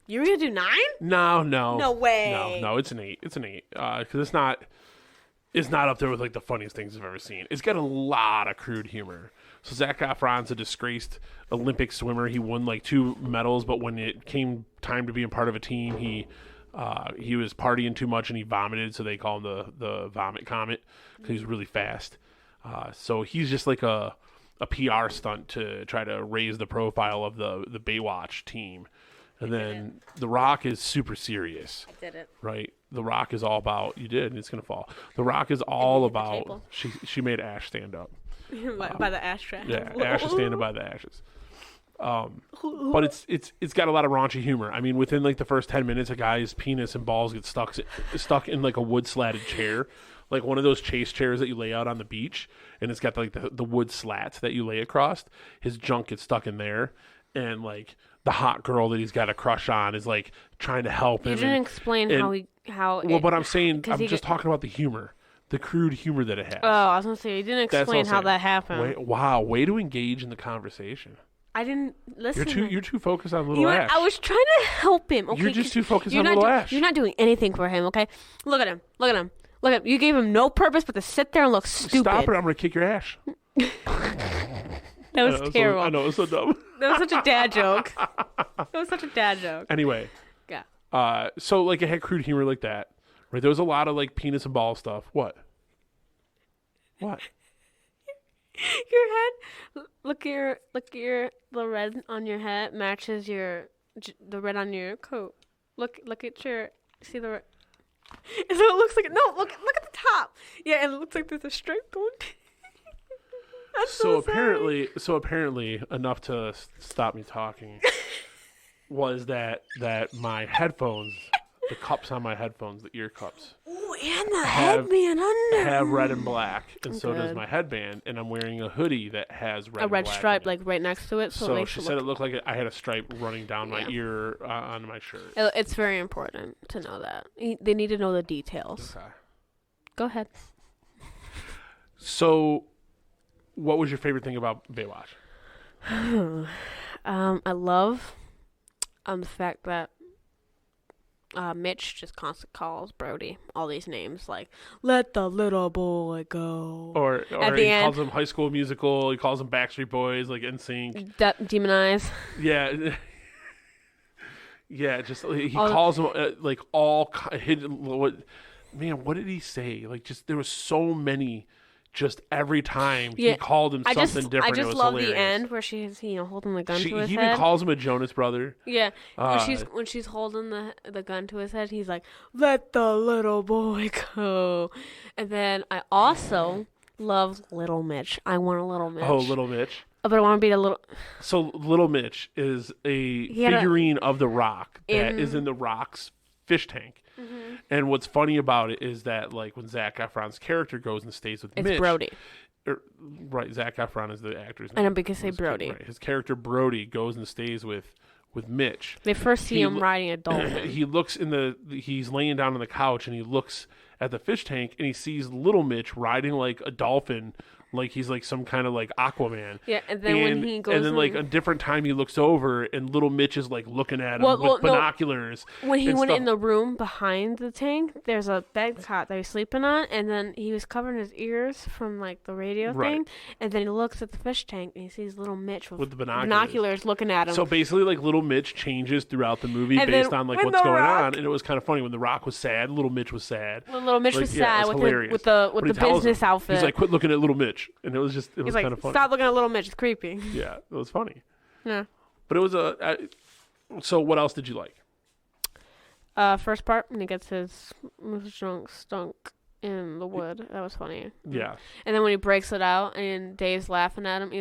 Speaker 2: You were gonna do 9?
Speaker 1: No.
Speaker 2: No way.
Speaker 1: No, it's an 8. It's an 8 because it's not up there with like the funniest things I've ever seen. It's got a lot of crude humor. So Zac Efron's a disgraced Olympic swimmer. He won like 2 medals, but when it came time to being part of a team, he was partying too much and he vomited. So they call him the vomit comet because he's really fast. So he's just like a PR stunt to try to raise the profile of the Baywatch team. And then The Rock is super serious.
Speaker 2: I did it.
Speaker 1: Right? The Rock is all about, you did, and it's going to fall. The Rock is all about, she made Ash stand up.
Speaker 2: By the ashtray.
Speaker 1: Yeah, Ash is standing by the ashes. But it's got a lot of raunchy humor. I mean, within like the first 10 minutes, a guy's penis and balls get stuck in like a wood slatted chair, like one of those chase chairs that you lay out on the beach, and it's got like the wood slats that you lay across. His junk gets stuck in there, and like the hot girl that he's got a crush on is like trying to help him.
Speaker 2: You didn't explain how.
Speaker 1: Well, but I'm saying I'm just talking about the humor. The crude humor that it has.
Speaker 2: Oh, I was going to say, you didn't explain how that happened.
Speaker 1: Way to engage in the conversation.
Speaker 2: I didn't listen.
Speaker 1: You're too focused on Little Ash.
Speaker 2: I was trying to help him. Okay,
Speaker 1: you're just too focused on Little Ash.
Speaker 2: You're not doing anything for him, okay? Look at him. You gave him no purpose but to sit there and look stupid.
Speaker 1: Stop it, I'm going to kick your ash.
Speaker 2: That was terrible.
Speaker 1: I know, it was so dumb.
Speaker 2: That was such a dad joke. Anyway.
Speaker 1: Yeah. So, like, it had crude humor like that. Right? There was a lot of, like, penis and ball stuff. What? Your
Speaker 2: head, look the red on your head matches the red on your coat. Look at your, see the red. So it looks like, no, look at the top. Yeah, and it looks like there's a stripe going.
Speaker 1: So apparently enough to stop me talking was that my headphones, the cups on my headphones, the ear cups.
Speaker 2: Ooh, and the headband under.
Speaker 1: Have red and black, and so does my headband. And I'm wearing a hoodie that has red.
Speaker 2: A red
Speaker 1: and black
Speaker 2: stripe, like right next to it.
Speaker 1: So she said it looked like I had a stripe running down my ear on my shirt.
Speaker 2: It's very important to know that. They need to know the details. Okay. Go ahead.
Speaker 1: So, what was your favorite thing about Baywatch?
Speaker 2: I love the fact that Mitch just constantly calls Brody all these names, like "Let the little boy go,"
Speaker 1: or he calls them High School Musical. He calls them Backstreet Boys, like NSYNC.
Speaker 2: Demon Eyes.
Speaker 1: Yeah, yeah. Just he calls them like all hidden. What did he say? Like, just there was so many. Just every time he called him something different. I just love
Speaker 2: the end where she's holding the gun to his head.
Speaker 1: He even calls him a Jonas brother.
Speaker 2: Yeah, when she's holding the gun to his head, he's like, "Let the little boy go." And then I also love Little Mitch. I want a Little Mitch.
Speaker 1: Oh, Little Mitch.
Speaker 2: But I want to be a little.
Speaker 1: So Little Mitch is a figurine of The Rock that is in The Rock's fish tank. Mm-hmm. And what's funny about it is that, like, when Zac Efron's character goes and stays with Mitch,
Speaker 2: it's Brody.
Speaker 1: Right, Zac Efron is the actor's name.
Speaker 2: I know, because say Brody.
Speaker 1: Right, his character Brody goes and stays with Mitch.
Speaker 2: They first see him riding a dolphin.
Speaker 1: He looks he's laying down on the couch and he looks at the fish tank and he sees Little Mitch riding like a dolphin. Like he's like some kind of like Aquaman.
Speaker 2: Yeah, and then when he goes,
Speaker 1: and then like a different time he looks over and Little Mitch is like looking at him with binoculars.
Speaker 2: When he went in the room behind the tank, there's a bed cot that he's sleeping on, and then he was covering his ears from like the radio thing, and then he looks at the fish tank and he sees Little Mitch with the binoculars looking at him.
Speaker 1: So basically, like Little Mitch changes throughout the movie based on like what's going on, and it was kind of funny when The Rock was sad, Little Mitch was sad.
Speaker 2: When Little Mitch was sad with the business outfit.
Speaker 1: He's like, "Quit looking at Little Mitch." And it was kind of funny.
Speaker 2: Stop looking at Little Mitch. It's creepy.
Speaker 1: Yeah, it was funny.
Speaker 2: Yeah.
Speaker 1: But it was So what else did you like?
Speaker 2: First part when he gets his drunk stunk in the wood. That was funny.
Speaker 1: Yeah.
Speaker 2: And then when he breaks it out and Dave's laughing at him,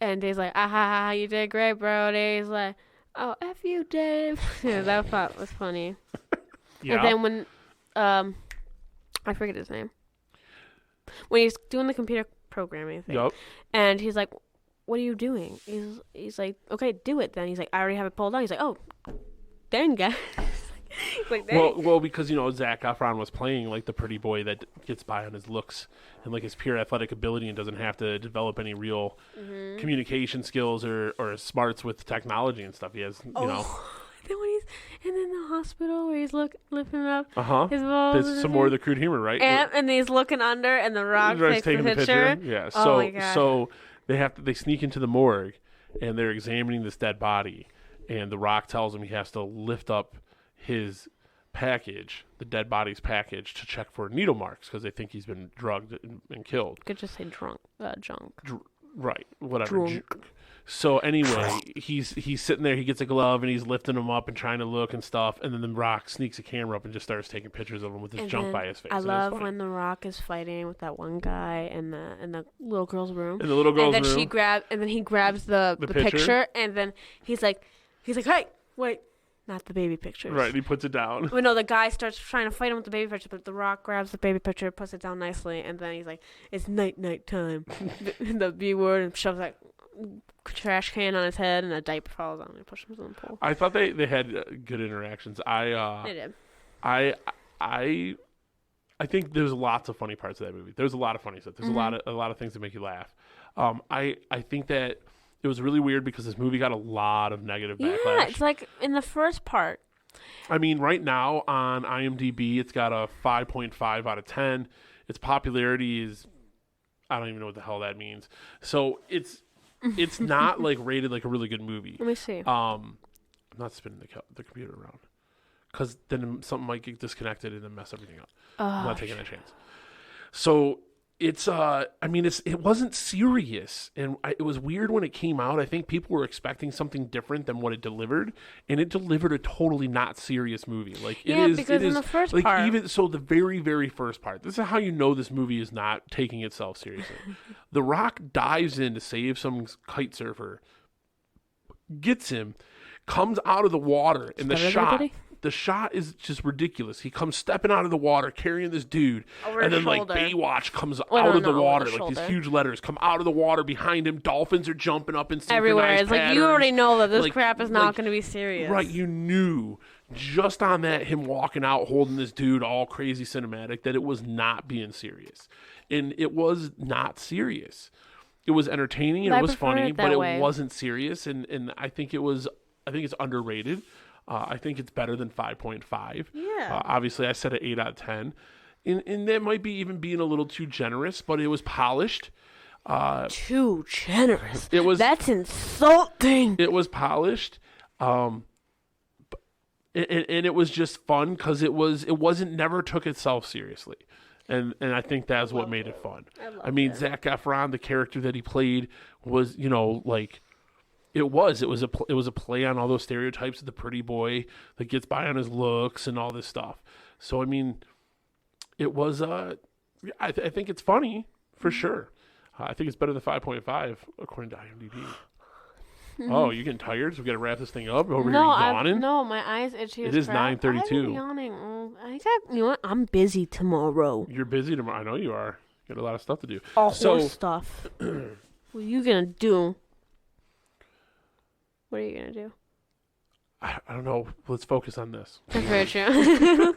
Speaker 2: and Dave's like, ah ha ha, you did great, bro. Dave's like, oh, F you, Dave. Yeah, that part was funny.
Speaker 1: Yeah.
Speaker 2: And then when, I forget his name. When he's doing the computer programming thing.
Speaker 1: Yep.
Speaker 2: And he's like, what are you doing? He's like, okay, do it then. He's like, I already have it pulled on. He's like, oh, dang, guys. He's like, dang.
Speaker 1: Well, because, Zac Efron was playing, like, the pretty boy that gets by on his looks and, like, his pure athletic ability and doesn't have to develop any real communication skills or smarts with technology and stuff. He has, you know.
Speaker 2: Then when he's in the hospital where he's lifting up his
Speaker 1: balls. There's some more of the crude humor, right?
Speaker 2: And he's looking under and the Rock takes the picture.
Speaker 1: Yeah,
Speaker 2: oh my God.
Speaker 1: So they sneak into the morgue and they're examining this dead body and the Rock tells him he has to lift up his package, the dead body's package, to check for needle marks because they think he's been drugged and killed.
Speaker 2: Could just say junk.
Speaker 1: Right, whatever.
Speaker 2: Drunk.
Speaker 1: So anyway, he's sitting there, he gets a glove and he's lifting him up and trying to look and stuff, and then the Rock sneaks a camera up and just starts taking pictures of him with his junk by his face.
Speaker 2: I love when the Rock is fighting with that one guy in the little girl's room.
Speaker 1: In the little girl's room.
Speaker 2: And then he grabs the picture and then he's like, hey, wait. Not the baby pictures.
Speaker 1: Right, he puts it down.
Speaker 2: Well, no, the guy starts trying to fight him with the baby picture, but the Rock grabs the baby picture, puts it down nicely, and then he's like, it's night time. The B word, and shoves that trash can on his head, and a diaper falls on him and pushes him in the pool.
Speaker 1: I thought they had good interactions.
Speaker 2: They did.
Speaker 1: I think there's lots of funny parts of that movie. There's a lot of funny stuff. There's a lot of things that make you laugh. I think that it was really weird because this movie got a lot of negative backlash.
Speaker 2: Yeah, it's like in the first part.
Speaker 1: I mean, right now on IMDb, it's got a 5.5 out of 10. Its popularity is, I don't even know what the hell that means. So it's not like rated like a really good movie.
Speaker 2: Let me see.
Speaker 1: I'm not spinning the computer around because then something might get disconnected and then mess everything up. I'm not taking that chance. So it's it wasn't serious, and it was weird when it came out. I think people were expecting something different than what it delivered, and it delivered a totally not serious movie. Like
Speaker 2: because in the first
Speaker 1: like
Speaker 2: part,
Speaker 1: even so, the very very first part. This is how you know this movie is not taking itself seriously. The Rock dives in to save some kite surfer, gets him, comes out of the water, and the shot is just ridiculous. He comes stepping out of the water, carrying this dude, and then like Baywatch comes out of the water, like these huge letters come out of the water behind him. Dolphins are jumping up in synchronized
Speaker 2: everywhere. It's
Speaker 1: patterns.
Speaker 2: like you already know that this crap is not going to be serious,
Speaker 1: right? You knew just on that him walking out holding this dude, all crazy cinematic, that it was not being serious, and it was not serious. It was entertaining and it was funny, but it wasn't serious, and I think it's underrated. I think it's better than 5.5.
Speaker 2: Yeah.
Speaker 1: Obviously, I said an 8 out of 10. And that might be even being a little too generous, but it was polished.
Speaker 2: Too generous? That's insulting.
Speaker 1: It was polished. And it was just fun because it never took itself seriously. And I think that's what made it fun. I mean, Zac Efron, the character that he played was, like... It was a play on all those stereotypes of the pretty boy that gets by on his looks and all this stuff. So I mean, it was. I think it's funny for sure. I think it's better than 5.5 according to IMDb. Oh, you getting tired? So we got to wrap this thing up. Over here yawning.
Speaker 2: No, my eyes itchy.
Speaker 1: It is 9:32.
Speaker 2: I'm yawning. You know what? I'm busy tomorrow.
Speaker 1: You're busy tomorrow. I know you are. You got a lot of stuff to do.
Speaker 2: Horse stuff. What are you gonna do? What are you going to do?
Speaker 1: I don't know. Let's focus on this.
Speaker 2: That's very true.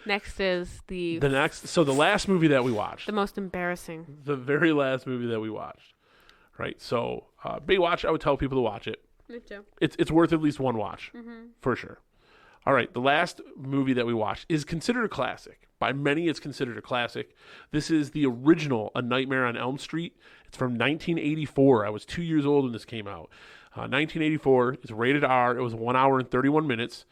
Speaker 2: Next is the
Speaker 1: last movie that we watched.
Speaker 2: The most embarrassing.
Speaker 1: The very last movie that we watched. Right. So, Baywatch, I would tell people to watch it.
Speaker 2: Me too.
Speaker 1: It's worth at least one watch. Mm-hmm. For sure. All right. The last movie that we watched is considered a classic. By many, it's considered a classic. This is the original A Nightmare on Elm Street. It's from 1984. I was 2 years old when this came out. 1984. It's rated R. It was 1 hour and 31 minutes.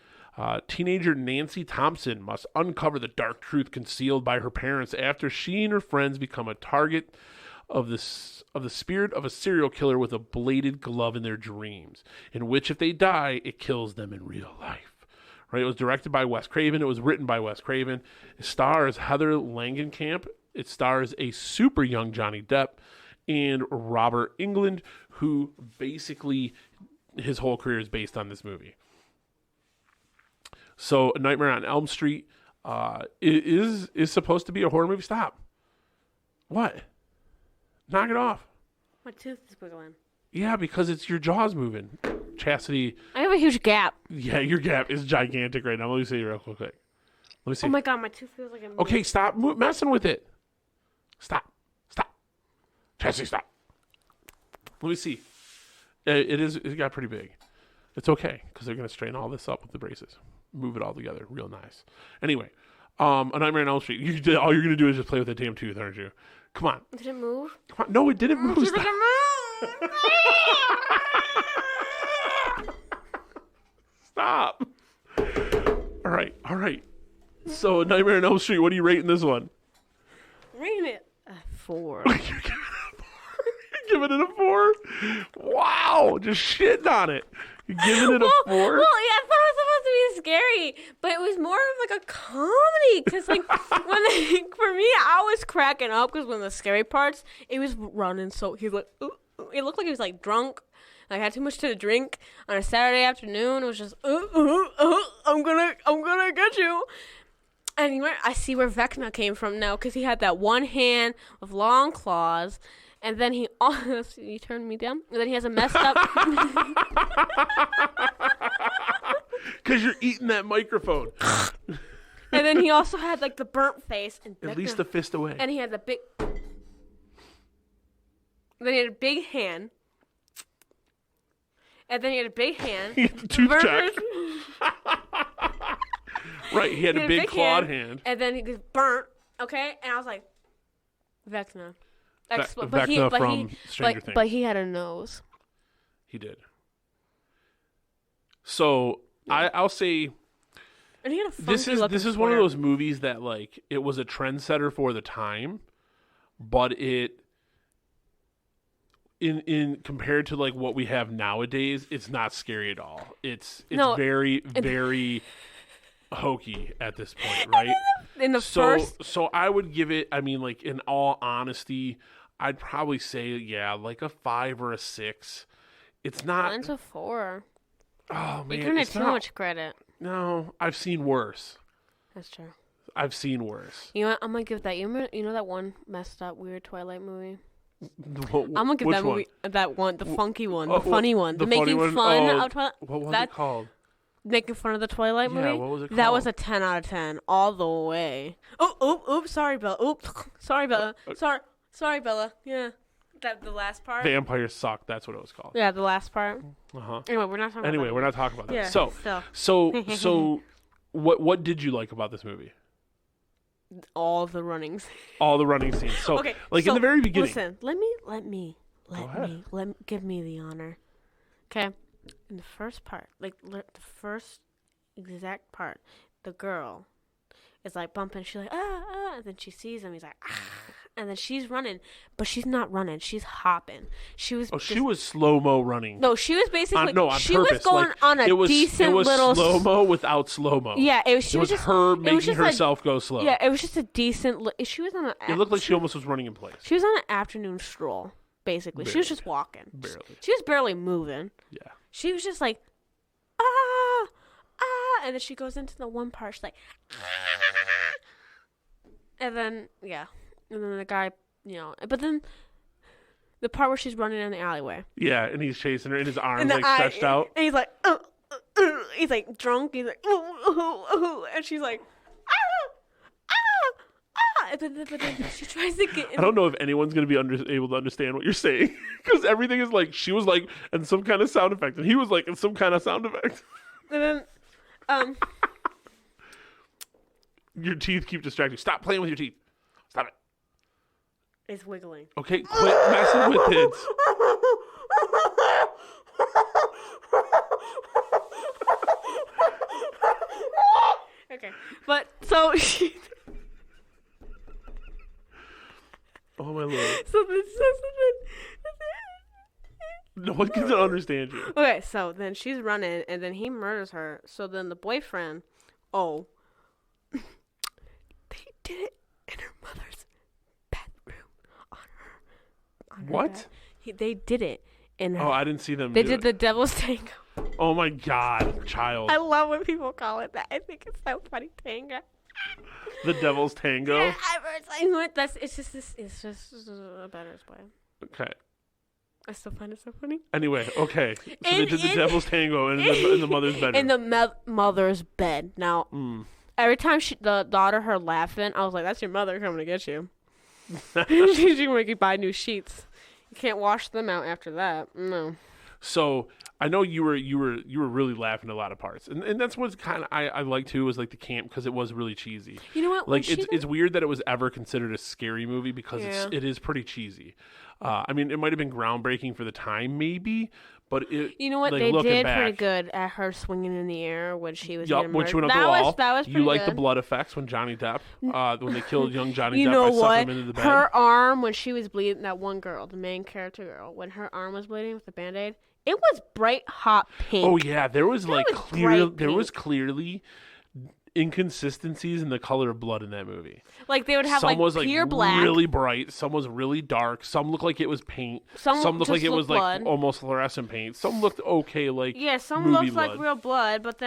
Speaker 1: Teenager Nancy Thompson must uncover the dark truth concealed by her parents after she and her friends become a target of the spirit of a serial killer with a bladed glove in their dreams, in which if they die, it kills them in real life. Right? It was directed by Wes Craven. It was written by Wes Craven. It stars Heather Langenkamp. It stars a super young Johnny Depp and Robert Englund, who basically his whole career is based on this movie. So, Nightmare on Elm Street is supposed to be a horror movie. Stop. What? Knock it off.
Speaker 2: My tooth is wiggling.
Speaker 1: Yeah, because it's your jaw's moving. Chastity.
Speaker 2: I have a huge gap.
Speaker 1: Yeah, your gap is gigantic right now. Let me see it real quick. Let me see.
Speaker 2: Oh my god, my tooth feels like a...
Speaker 1: Okay, stop messing with it. Stop. Chastity, stop. Let me see. It got pretty big. It's okay, because they're going to straighten all this up with the braces. Move it all together real nice. Anyway, A Nightmare on Elm Street. All you're going to do is just play with the damn tooth, aren't you? Come on.
Speaker 2: Did it move?
Speaker 1: Come on. No, it didn't move.
Speaker 2: Stop.
Speaker 1: Stop. All right. So, Nightmare on Elm Street, what are you rating this one?
Speaker 2: Rating it a 4.
Speaker 1: You're giving it a 4? Wow, just shitting on it. You're giving it a 4?
Speaker 2: Well, yeah, I thought it was supposed to be scary, but it was more of like a comedy. Because, like, for me, I was cracking up because when the scary parts, it was running so, he was like, ooh, it looked like he was like drunk. Like, had too much to drink on a Saturday afternoon. It was just, I'm gonna get you. And I see where Vecna came from now because he had that one hand with long claws. And then he turned me down. And then he has a messed up.
Speaker 1: Because you're eating that microphone.
Speaker 2: And then he also had like the burnt face. And
Speaker 1: at least a fist away.
Speaker 2: And he had the big. Then he had a big hand. And then he had a big hand.
Speaker 1: He had the tooth check. Right, he had a big clawed hand.
Speaker 2: And then he was burnt. Okay, and I was like, Vecna.
Speaker 1: Vecna from Stranger Things.
Speaker 2: But he had a nose.
Speaker 1: He did. So I'll say
Speaker 2: and he had a
Speaker 1: this is one of those movies that like it was a trendsetter for the time, but it in compared to like what we have nowadays, it's not scary at all. It's very very hokey at this point, right? So I would give it. I mean, like in all honesty, I'd probably say like a 5 or a 6. It's not.
Speaker 2: Mine's a 4.
Speaker 1: Oh man,
Speaker 2: you're giving it too much credit.
Speaker 1: No, I've seen worse.
Speaker 2: That's true.
Speaker 1: I've seen worse.
Speaker 2: You know what? I'm gonna give that. You know that one messed up weird Twilight movie?
Speaker 1: I'm
Speaker 2: gonna give that movie that one, the funky one, the funny one,
Speaker 1: the
Speaker 2: making fun of Twilight.
Speaker 1: What was it called?
Speaker 2: Making fun of the Twilight movie?
Speaker 1: Yeah, what was it called?
Speaker 2: That was a 10 out of 10 all the way. Oops, sorry, Bella. Oops, sorry, Bella. Sorry, Bella. Yeah, the last part.
Speaker 1: Vampires Suck. That's what it was called.
Speaker 2: Yeah, the last part.
Speaker 1: Anyway,
Speaker 2: we're not talking.
Speaker 1: We're not talking about that.
Speaker 2: Yeah,
Speaker 1: so, what did you like about this movie?
Speaker 2: All the running
Speaker 1: scenes. So,
Speaker 2: okay,
Speaker 1: in the very beginning.
Speaker 2: Listen, give me the honor. Okay, in the first part, like the first exact part, the girl is like bumping. She's like and then she sees him. He's like and then she's running, but she's not running. She's hopping. She was.
Speaker 1: She was slow mo running.
Speaker 2: No, she was basically.
Speaker 1: On
Speaker 2: she
Speaker 1: purpose.
Speaker 2: was going on a decent
Speaker 1: it was
Speaker 2: little
Speaker 1: slow mo without slow mo.
Speaker 2: Yeah, it was just
Speaker 1: her making herself go slow.
Speaker 2: Yeah, it was just a decent. She was on a.
Speaker 1: It looked like she almost was running in place.
Speaker 2: She was on an afternoon stroll. Basically, she was just walking.
Speaker 1: Barely.
Speaker 2: She was barely moving.
Speaker 1: Yeah.
Speaker 2: She was just like, and then she goes into the one part. She's like, and then the guy, but then the part where she's running in the alleyway.
Speaker 1: Yeah, and he's chasing her, and his arms stretched out,
Speaker 2: and he's like, he's like drunk. He's like, and she's like, but then she tries to get in.
Speaker 1: I don't know if anyone's going to be able to understand what you're saying because everything is like she was like and some kind of sound effect and he was like in some kind of sound effect.
Speaker 2: And then,
Speaker 1: your teeth keep distracting. Stop playing with your teeth. Stop it.
Speaker 2: It's wiggling.
Speaker 1: Okay, quit messing with it.
Speaker 2: Okay, but so she.
Speaker 1: Oh my lord.
Speaker 2: So then,
Speaker 1: No one can understand you.
Speaker 2: okay, so then she's running, and then he murders her. So then the boyfriend, they did it in her mother's bedroom on her
Speaker 1: What?
Speaker 2: bed. They did it in her.
Speaker 1: Oh, I didn't see them.
Speaker 2: They did the devil's tango.
Speaker 1: Oh my god, child.
Speaker 2: I love when people call it that. I think it's so funny, tango.
Speaker 1: The devil's tango.
Speaker 2: Yeah, it's just a better way.
Speaker 1: Okay.
Speaker 2: I still find it so funny.
Speaker 1: Anyway, okay. So they did the devil's tango in the mother's bedroom.
Speaker 2: In the mother's bed. Now, every time the daughter heard laughing, I was like, "That's your mother coming to get you." She's gonna make you buy new sheets. You can't wash them out after that. No.
Speaker 1: So I know you were really laughing at a lot of parts, and that's what's kind of I like too, was like the camp, because it was really cheesy.
Speaker 2: You know what?
Speaker 1: Like it's weird that it was ever considered a scary movie, because it is pretty cheesy. I mean, it might have been groundbreaking for the time, maybe, but it.
Speaker 2: You know what?
Speaker 1: Like,
Speaker 2: they did
Speaker 1: back,
Speaker 2: pretty good at her swinging in the air when she was.
Speaker 1: When she went up the wall.
Speaker 2: That was pretty
Speaker 1: You like
Speaker 2: good.
Speaker 1: the blood effects when Johnny Depp, when they killed young Johnny
Speaker 2: you
Speaker 1: Depp
Speaker 2: know
Speaker 1: by
Speaker 2: what?
Speaker 1: sucking him into the bed.
Speaker 2: Her arm, when she was bleeding, that one girl, the main character girl, when her arm was bleeding with the Band-Aid, it was bright hot pink.
Speaker 1: Oh yeah, there was clearly inconsistencies in the color of blood in that movie.
Speaker 2: Like they would have
Speaker 1: some was
Speaker 2: pure black,
Speaker 1: really bright, some was really dark, some looked like it was paint, some looked like it was
Speaker 2: blood.
Speaker 1: like almost fluorescent paint, some looked okay like
Speaker 2: some
Speaker 1: movie
Speaker 2: looked
Speaker 1: blood.
Speaker 2: like real blood, but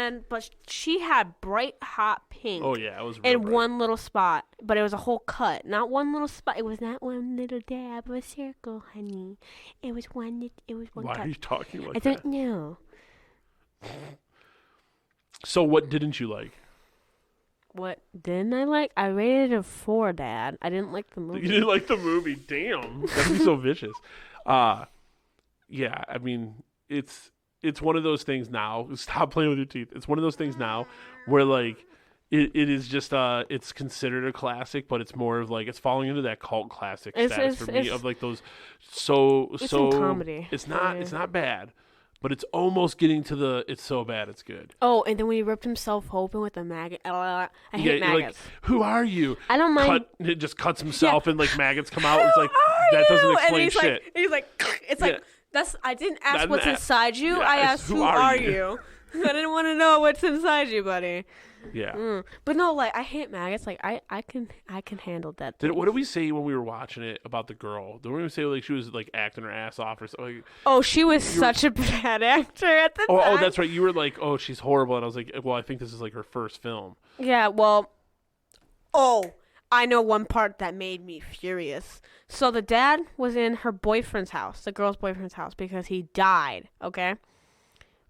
Speaker 2: she had bright hot pink.
Speaker 1: Oh yeah, it was
Speaker 2: in
Speaker 1: bright.
Speaker 2: one little spot, but it was a whole cut, not one little spot. It was not one little dab of a circle, honey. It was one.
Speaker 1: Why
Speaker 2: cut.
Speaker 1: are you talking like
Speaker 2: I
Speaker 1: that?
Speaker 2: don't know.
Speaker 1: So what didn't you like?
Speaker 2: What didn't I like? I rated it a 4, Dad. I didn't like the movie.
Speaker 1: You didn't like the movie? Damn, that'd be so vicious. Yeah, I mean, it's one of those things now. Stop playing with your teeth. It's one of those things now where like it is just it's considered a classic, but it's more of like it's falling into that cult classic status for me of like those
Speaker 2: It's in comedy.
Speaker 1: It's not bad. But it's almost getting to the it's so bad it's good.
Speaker 2: Oh, and then when he ripped himself open with a maggot. I hate maggots.
Speaker 1: Like, who are you?
Speaker 2: I don't mind.
Speaker 1: It just cuts himself and like maggots come out. It's like that doesn't explain shit.
Speaker 2: He's like, it's like I didn't ask what's inside you. I asked who are you. I didn't want to know what's inside you, buddy.
Speaker 1: Yeah.
Speaker 2: But no, like I hate maggots. Like I can handle that.
Speaker 1: What did we say when we were watching it about the girl? Did we say like she was like acting her ass off or something?
Speaker 2: Oh, she was such a bad actor at the time.
Speaker 1: Oh, that's right. You were like, oh, she's horrible, and I was like, well, I think this is like her first film.
Speaker 2: Yeah. Well. Oh, I know one part that made me furious. So the dad was in her boyfriend's house, the girl's boyfriend's house, because he died. Okay.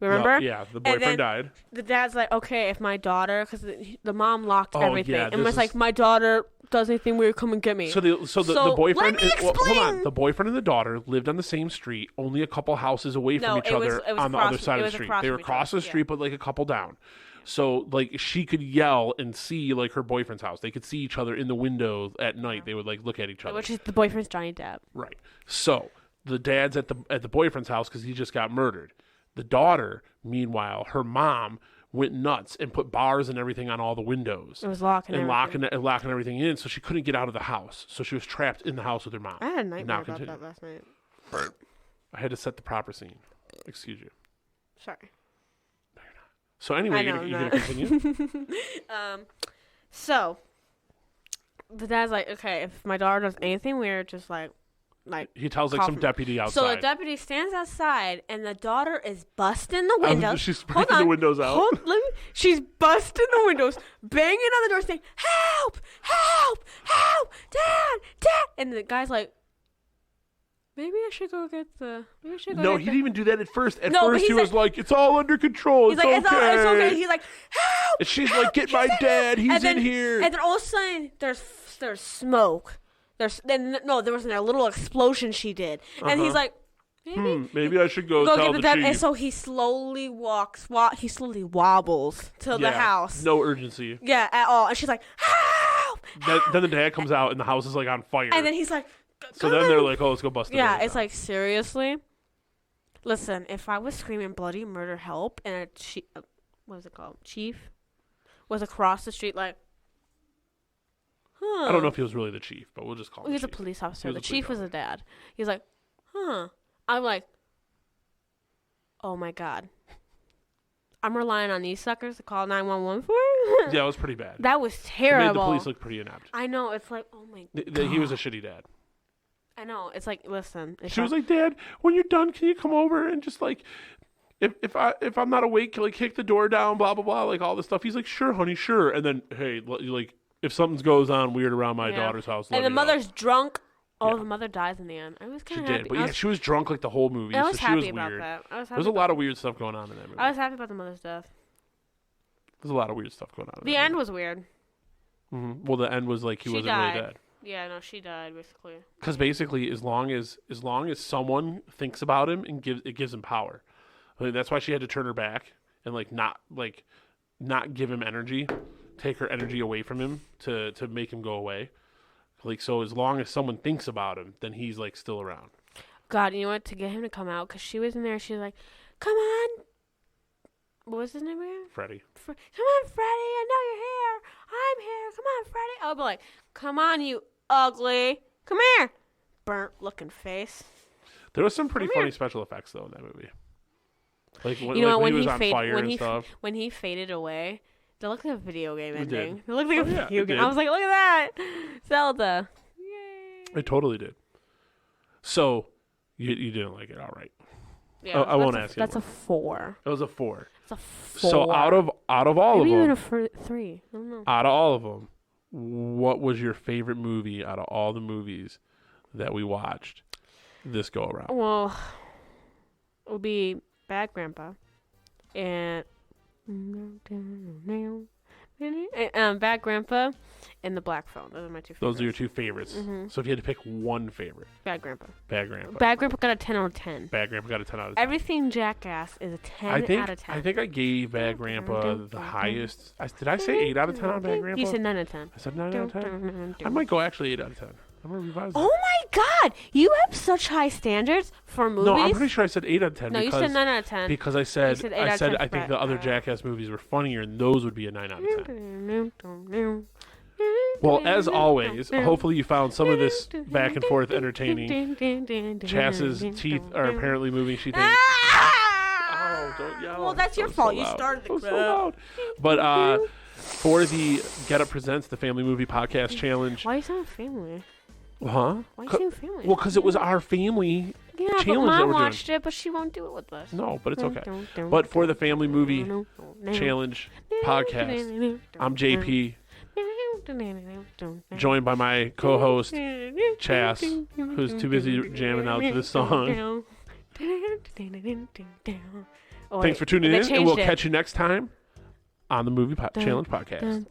Speaker 2: Remember?
Speaker 1: Yeah, the boyfriend died.
Speaker 2: The dad's like, okay, if my daughter, because the mom locked everything,
Speaker 1: yeah,
Speaker 2: and was like, my daughter does anything weird, come and get me.
Speaker 1: So the boyfriend,
Speaker 2: let me explain.
Speaker 1: hold on, the boyfriend and the daughter lived on the same street, only a couple houses away from each other on the other side of the street. They were across the street, but like a couple down. So like she could yell and see like her boyfriend's house. They could see each other in the window at night. They would like look at each other.
Speaker 2: Which is the boyfriend's Johnny Depp.
Speaker 1: Right. So the dad's at the boyfriend's house because he just got murdered. The daughter, meanwhile, her mom went nuts and put bars and everything on all the windows.
Speaker 2: It was locking
Speaker 1: everything in, so she couldn't get out of the house. So she was trapped in the house with her mom.
Speaker 2: I had a nightmare about that last night.
Speaker 1: I had to set the proper scene. Excuse you.
Speaker 2: Sorry.
Speaker 1: No, you're not. So anyway, you're going to continue?
Speaker 2: So, the dad's like, okay, if my daughter does anything weird, just like
Speaker 1: he tells like some deputy outside.
Speaker 2: So the deputy stands outside, and the daughter is busting the windows.
Speaker 1: She's breaking the windows out.
Speaker 2: She's busting the windows, banging on the door, saying, "Help! Help! Help! Dad! And the guy's like, maybe I should go get the.
Speaker 1: No, he didn't even do that at first. At first, he was like, "It's all under control. It's okay."
Speaker 2: It's okay. He's like, "Help!"
Speaker 1: And she's like, "Get my dad. He's in here."
Speaker 2: And then all of a sudden, there's smoke. There was a little explosion she did, and he's like,
Speaker 1: maybe I should go tell
Speaker 2: get the dad.
Speaker 1: chief.
Speaker 2: And so he slowly wobbles to the house.
Speaker 1: No urgency.
Speaker 2: Yeah, at all. And she's like, help!
Speaker 1: Then the dad comes out and the house is like on fire.
Speaker 2: And then he's like,
Speaker 1: so then they're like, oh, let's go bust the door
Speaker 2: it's
Speaker 1: down.
Speaker 2: like, seriously? Listen, if I was screaming bloody murder help and what was it called? Chief was across the street like, huh.
Speaker 1: I don't know if he was really the chief, but we'll just call him.
Speaker 2: He was
Speaker 1: the
Speaker 2: a
Speaker 1: chief.
Speaker 2: police officer.
Speaker 1: was
Speaker 2: The
Speaker 1: a
Speaker 2: chief
Speaker 1: police
Speaker 2: was a dad. He's like, huh. I'm like, oh my God. I'm relying on these suckers to call 911 for?
Speaker 1: Yeah, it was pretty bad.
Speaker 2: That was
Speaker 1: It
Speaker 2: terrible.
Speaker 1: made the police look pretty inept.
Speaker 2: I know. It's like, oh my God.
Speaker 1: He was a shitty dad.
Speaker 2: I know. It's like, listen.
Speaker 1: She was like, Dad, when you're done, can you come over and just like, if I'm not awake, like kick the door down, blah blah blah, like all this stuff. He's like, sure, honey, sure. And then, hey, like if something goes on weird around my daughter's house, let
Speaker 2: and the
Speaker 1: me know.
Speaker 2: mother's drunk. Oh,
Speaker 1: Yeah.
Speaker 2: the mother dies in the end. I was
Speaker 1: She
Speaker 2: kind of
Speaker 1: did,
Speaker 2: happy.
Speaker 1: but yeah, she was drunk like the whole movie.
Speaker 2: I was
Speaker 1: so
Speaker 2: happy
Speaker 1: she was
Speaker 2: about
Speaker 1: weird.
Speaker 2: that.
Speaker 1: There's a lot of weird stuff going on in that movie.
Speaker 2: I was happy about the mother's death.
Speaker 1: There's a lot of weird stuff going on.
Speaker 2: The end was weird.
Speaker 1: Mm-hmm. Well, the end was like he
Speaker 2: She
Speaker 1: wasn't
Speaker 2: died.
Speaker 1: really dead.
Speaker 2: Yeah, no, she died basically.
Speaker 1: Because basically, as long as someone thinks about him and gives him power, I mean, that's why she had to turn her back and not give him energy, take her energy away from him to make him go away. Like, so as long as someone thinks about him, then he's like still around.
Speaker 2: God, you know what? To get him to come out, because she was in there, she was like, "Come on." What was his name again?
Speaker 1: Freddie.
Speaker 2: Come on, Freddie. I know you're here. I'm here. Come on, Freddie. I would be like, "Come on, you ugly. Come here." Burnt looking face.
Speaker 1: There was some pretty funny special effects though in that movie. Like when,
Speaker 2: You know
Speaker 1: when
Speaker 2: what,
Speaker 1: he was on fire and stuff.
Speaker 2: when he faded away, it looked like a video game
Speaker 1: It did.
Speaker 2: ending. It looked like a
Speaker 1: yeah,
Speaker 2: video
Speaker 1: it
Speaker 2: game.
Speaker 1: did.
Speaker 2: I was like, look at that. Zelda. Yay.
Speaker 1: It totally did. So you didn't like it, all right?
Speaker 2: Yeah,
Speaker 1: I won't ask you.
Speaker 2: That's a 4.
Speaker 1: It was a 4.
Speaker 2: It's a 4.
Speaker 1: So out of all
Speaker 2: Maybe
Speaker 1: of
Speaker 2: even
Speaker 1: them,
Speaker 2: a 3. I don't know.
Speaker 1: out of all of them, what was your favorite movie out of all the movies that we watched this go around?
Speaker 2: Well, it would be Bad Grandpa and Bad Grandpa and The Black Phone. Those are my 2 favorites.
Speaker 1: Those are your 2 favorites.
Speaker 2: Mm-hmm.
Speaker 1: So if you had to pick one favorite,
Speaker 2: Bad Grandpa.
Speaker 1: Bad Grandpa.
Speaker 2: Bad Grandpa got a 10 out of 10.
Speaker 1: Bad Grandpa got a 10 out of 10.
Speaker 2: Everything Jackass is a 10 out of 10.
Speaker 1: I think I gave Bad Grandpa the highest. Did I say 8 out of 10 on Bad Grandpa?
Speaker 2: You said 9 out of 10.
Speaker 1: I said 9 out of 10? I might go actually 8 out of 10. I'm going to revise that.
Speaker 2: Oh my God! You have such high standards for movies.
Speaker 1: No, I'm pretty sure I said 8 out of 10.
Speaker 2: No,
Speaker 1: because,
Speaker 2: you said 9 out of 10.
Speaker 1: Because I said,
Speaker 2: said 8 out of 10
Speaker 1: I think the other Jackass movies were funnier, and those would be a 9 out of 10. Well, as always, hopefully you found some of this back and forth entertaining. Chas's teeth are apparently moving, she thinks. Oh, don't yell.
Speaker 2: Well, that's your fault. You started the
Speaker 1: so loud. But for the Get Up Presents, the Family Movie Podcast Challenge.
Speaker 2: Why are you saying family?
Speaker 1: Huh?
Speaker 2: Why are you saying family?
Speaker 1: Well, because it was our family
Speaker 2: yeah,
Speaker 1: challenge
Speaker 2: but
Speaker 1: that
Speaker 2: Mom
Speaker 1: we're doing.
Speaker 2: watched it, but she won't do it with us.
Speaker 1: No, but it's okay. But for the Family Movie Challenge podcast, I'm JP, joined by my co-host, Chas, who's too busy jamming out to this song. Thanks for tuning in, and we'll catch you next time on the Movie Challenge podcast.